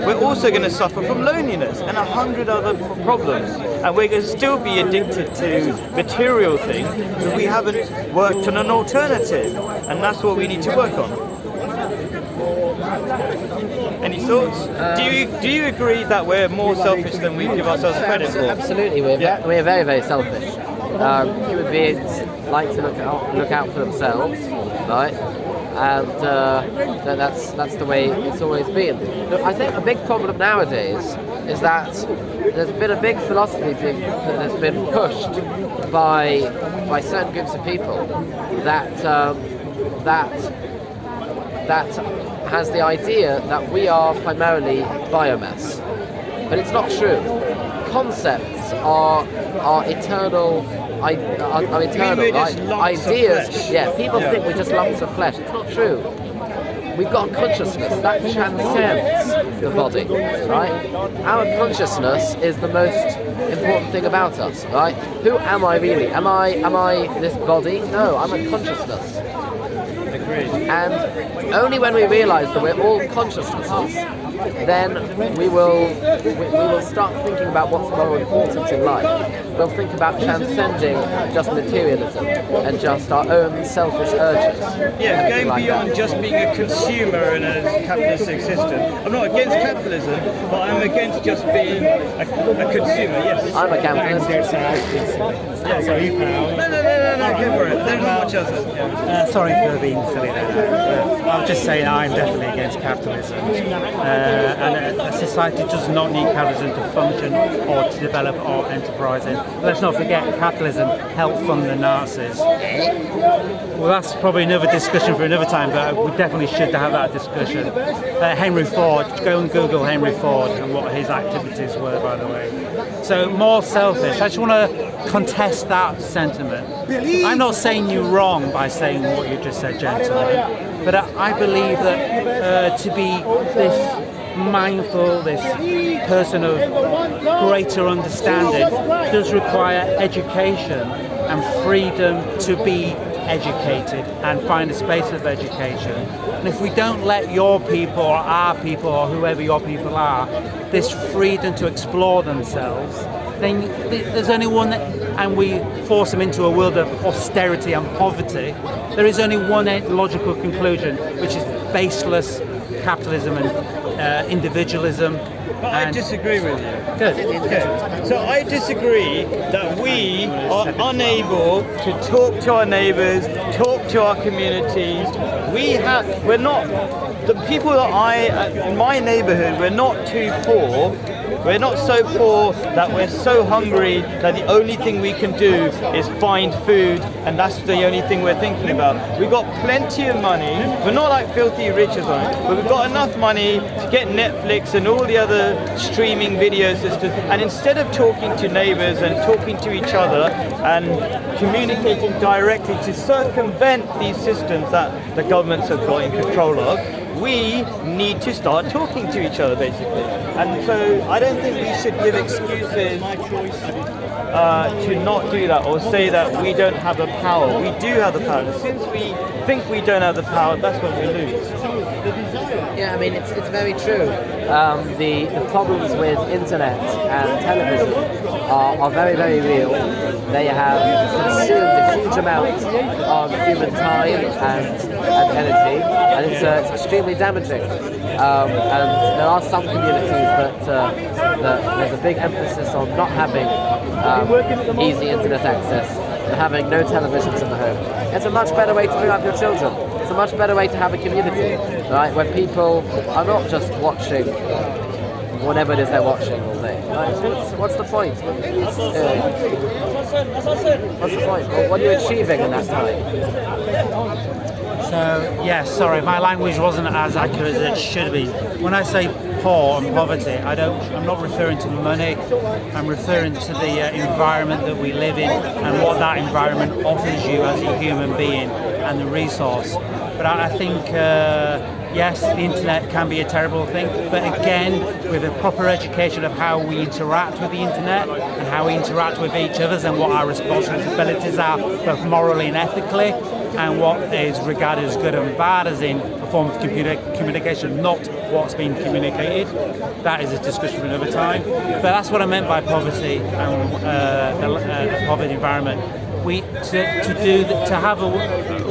we're also going to suffer from loneliness and 100 other problems. And we're going to still be addicted to material things because we haven't worked on an alternative. And that's what we need to work on. Any thoughts? Do you agree that we're more selfish than we give ourselves credit for? Absolutely, we're very, very selfish. Human beings like to look out for themselves, right? And that's the way it's always been. I think a big problem nowadays is that there's been a big philosophy that has been pushed by certain groups of people that has the idea that we are primarily biomass, but it's not true. Concepts are eternal. Are eternal, right? Ideas. Yeah, people think we're just lumps of flesh. It's not true. We've got a consciousness that transcends the body, right? Our consciousness is the most important thing about us, right? Who am I really? Am I this body? No, I'm a consciousness. And only when we realise that we're all consciousnesses, then we will start thinking about what's more important in life. We'll think about transcending just materialism and just our own selfish urges. Yeah, going beyond just being a consumer in a capitalistic system. I'm not against capitalism, but I'm against just being a consumer. Yes. I'm a capitalist. Yeah, so you No, go for it. There's not much else. Yeah. Sorry for being silly there. I was just saying I'm definitely against capitalism. And a society does not need capitalism to function or to develop or enterprising. Let's not forget capitalism helped fund the Nazis. Well, that's probably another discussion for another time, but we definitely should have that discussion. Henry Ford, go and Google Henry Ford and what his activities were, by the way. So more selfish. I just want to contest that sentiment. I'm not saying you're wrong by saying what you just said, gentlemen, but I believe that to be this mindful, this person of greater understanding does require education and freedom to be educated and find a space of education. And if we don't let your people or our people or whoever your people are this freedom to explore themselves, then there's only one, and we force them into a world of austerity and poverty, there is only one logical conclusion, which is baseless capitalism and individualism. But I disagree with you. Good. Okay. So I disagree that we are unable to talk to our neighbours, talk to our communities. We're not, the people that in my neighbourhood, we're not too poor. We're not so poor that we're so hungry that the only thing we can do is find food, and that's the only thing we're thinking about. We've got plenty of money. We're not like filthy rich or something, but we've got enough money to get Netflix and all the other streaming video systems. And instead of talking to neighbours and talking to each other and communicating directly to circumvent these systems that the governments have got in control of, we need to start talking to each other, basically. And so I don't think we should give excuses to not do that or say that we don't have the power. We do have the power. And since we think we don't have the power, that's when we lose. Yeah, I mean, it's very true. The problems with internet and television are very, very real. They have consumed a huge amount of human time and energy, and it's extremely damaging. And there are some communities that there's a big emphasis on not having easy internet access and having no televisions in the home. It's a much better way to bring up your children. It's a much better way to have a community, right, where people are not just watching whatever it is they're watching all day. Like, what's the point? What's the point? Well, what are you achieving in that time? So, yes, sorry, my language wasn't as accurate as it should be. When I say poor and poverty, I'm not referring to money. I'm referring to the environment that we live in and what that environment offers you as a human being and the resource. But I think, yes, the internet can be a terrible thing, but again, with a proper education of how we interact with the internet and how we interact with each other and what our responsibilities are, both morally and ethically, and what is regarded as good and bad, as in a form of communication, not what's being communicated. That is a discussion for another time. But that's what I meant by poverty and the poverty environment. To have a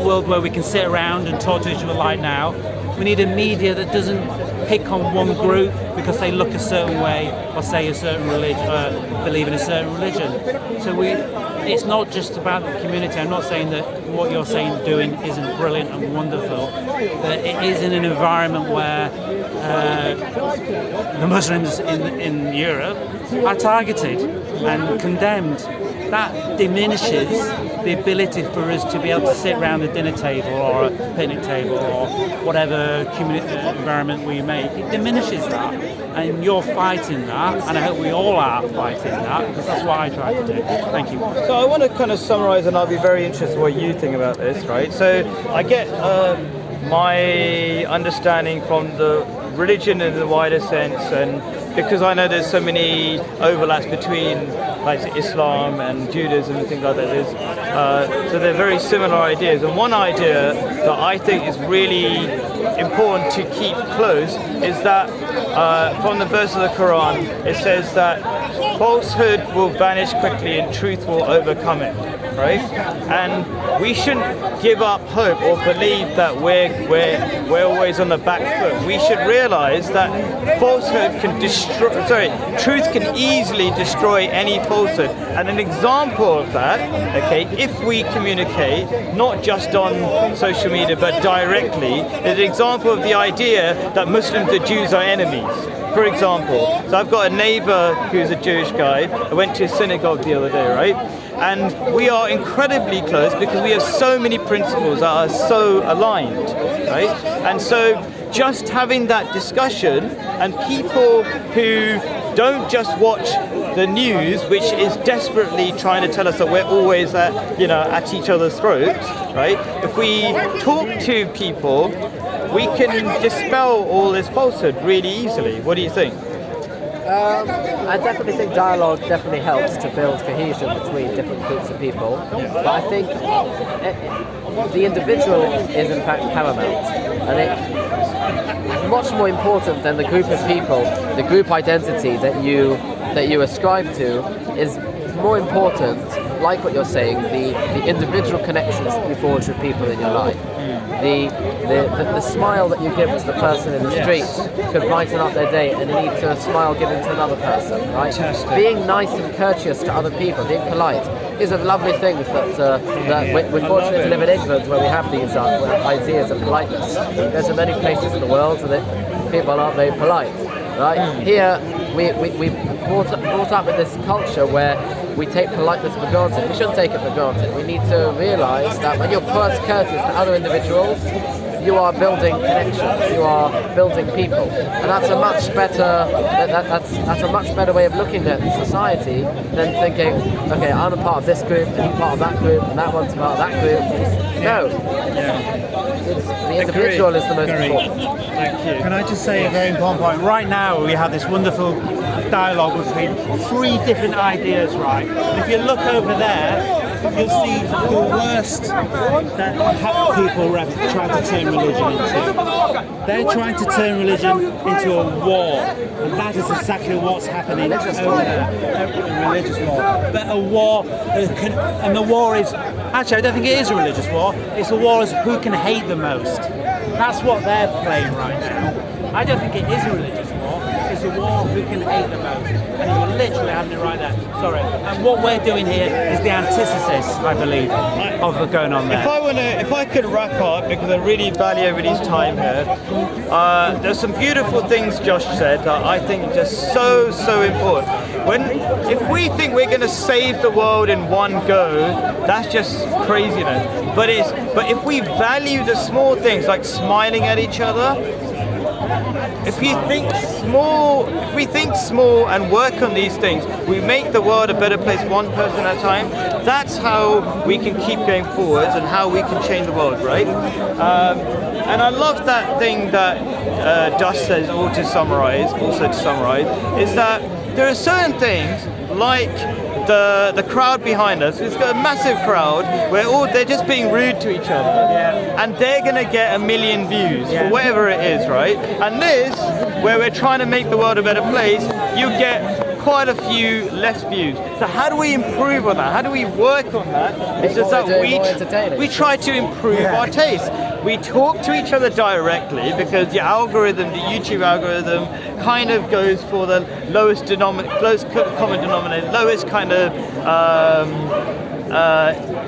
world where we can sit around and talk to each other like now, we need a media that doesn't pick on one group because they look a certain way or say a certain religion, believe in a certain religion. So it's not just about the community. I'm not saying that what you're saying and doing isn't brilliant and wonderful, but it is in an environment where the Muslims in Europe are targeted and condemned. That diminishes the ability for us to be able to sit around the dinner table or a picnic table or whatever environment we make. It diminishes that, and you're fighting that, and I hope we all are fighting that, because that's what I try to do. Thank you. So I want to kind of summarize, and I'll be very interested what you think about this, right? So I get my understanding from the religion in the wider sense, and because I know there's so many overlaps between like Islam and Judaism and things like that, so they're very similar ideas. And one idea that I think is really important to keep close is that from the verse of the Quran, it says that falsehood will vanish quickly and truth will overcome it, right? And we shouldn't give up hope or believe that we're always on the back foot. We should realize that falsehood can truth can easily destroy any falsehood. And an example of that, okay, if we communicate not just on social media but directly, is an example of the idea that Muslims and Jews are enemies. For example, so I've got a neighbor who's a Jewish guy. I went to a synagogue the other day, right? And we are incredibly close because we have so many principles that are so aligned, right? And so just having that discussion, and people who don't just watch the news, which is desperately trying to tell us that we're always at each other's throats, right? If we talk to people, we can dispel all this falsehood really easily. What do you think? I definitely think dialogue definitely helps to build cohesion between different groups of people. But I think the individual is in fact paramount, and it's much more important than the group of people. The group identity that you ascribe to is more important. Like what you're saying, the individual connections that you forge with people in your life. The smile that you give to the person in the street could brighten up their day and lead to a smile given to another person, right? Fantastic. Being nice and courteous to other people, being polite, is a lovely thing that we're fortunate to live in England where we have these ideas of politeness. There's many places in the world that people aren't very polite, right? Here, we've brought up with this culture where we take politeness for granted. We shouldn't take it for granted. We need to realise that when you're courteous to other individuals, you are building connections. You are building people, and that's a much better. That's a much better way of looking at society than thinking, okay, I'm a part of this group, and you're part of that group, and that one's part of that group. No, the individual is the most important. Thank you. Can I just say a very important point? Right now we have this wonderful dialogue between three different ideas, right? And if you look over there, you'll see the worst that people try to turn religion into. They're trying to turn religion into a war, and that is exactly what's happening over there. A religious war. But a war, and the war is, actually I don't think it is a religious war, it's a war as who can hate the most. That's what they're playing right now. I don't think it is a religious war. It's there's a war, who can hate the most? And you're literally having it right there. Sorry. And what we're doing here is the antithesis, I believe, of what's going on there. If I could wrap up, because I really value everybody's time here, there's some beautiful things Josh said that I think are just so important. If we think we're going to save the world in one go, that's just craziness. But if we value the small things like smiling at each other, if we think small and work on these things, we make the world a better place one person at a time. That's how we can keep going forwards and how we can change the world, right? And I love that thing that Dush says, also to summarize, is that there are certain things like the crowd behind us. It's got a massive crowd where they're just being rude to each other, and they're gonna get 1 million views for whatever it is, right? And this, where we're trying to make the world a better place, you get quite a few less views. So how do we improve on that? How do we work on that? It's just that we try to improve our taste. We talk to each other directly because the YouTube algorithm kind of goes for the lowest common denominator, lowest kind of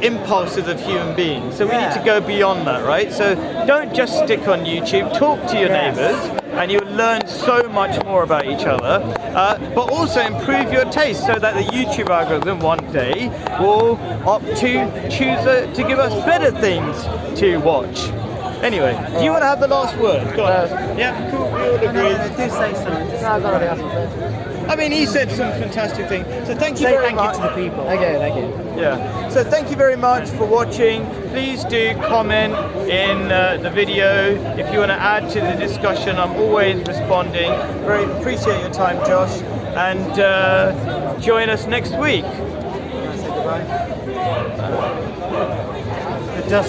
impulses of human beings. So we need to go beyond that, right? So don't just stick on YouTube, talk to your neighbors, and you'll learn so much more about each other, but also improve your taste so that the YouTube algorithm one day will opt to choose to give us better things to watch. Anyway, do you want to have the last word? Go on. Yeah, cool, we all agree. Do say something. No, I've got to be asked. I mean, he said some fantastic things. So thank you very much. Thank you to the people. Okay, thank you. Yeah. So thank you very much for watching. Please do comment in the video if you want to add to the discussion. I'm always responding. Very appreciate your time, Josh, and join us next week. Just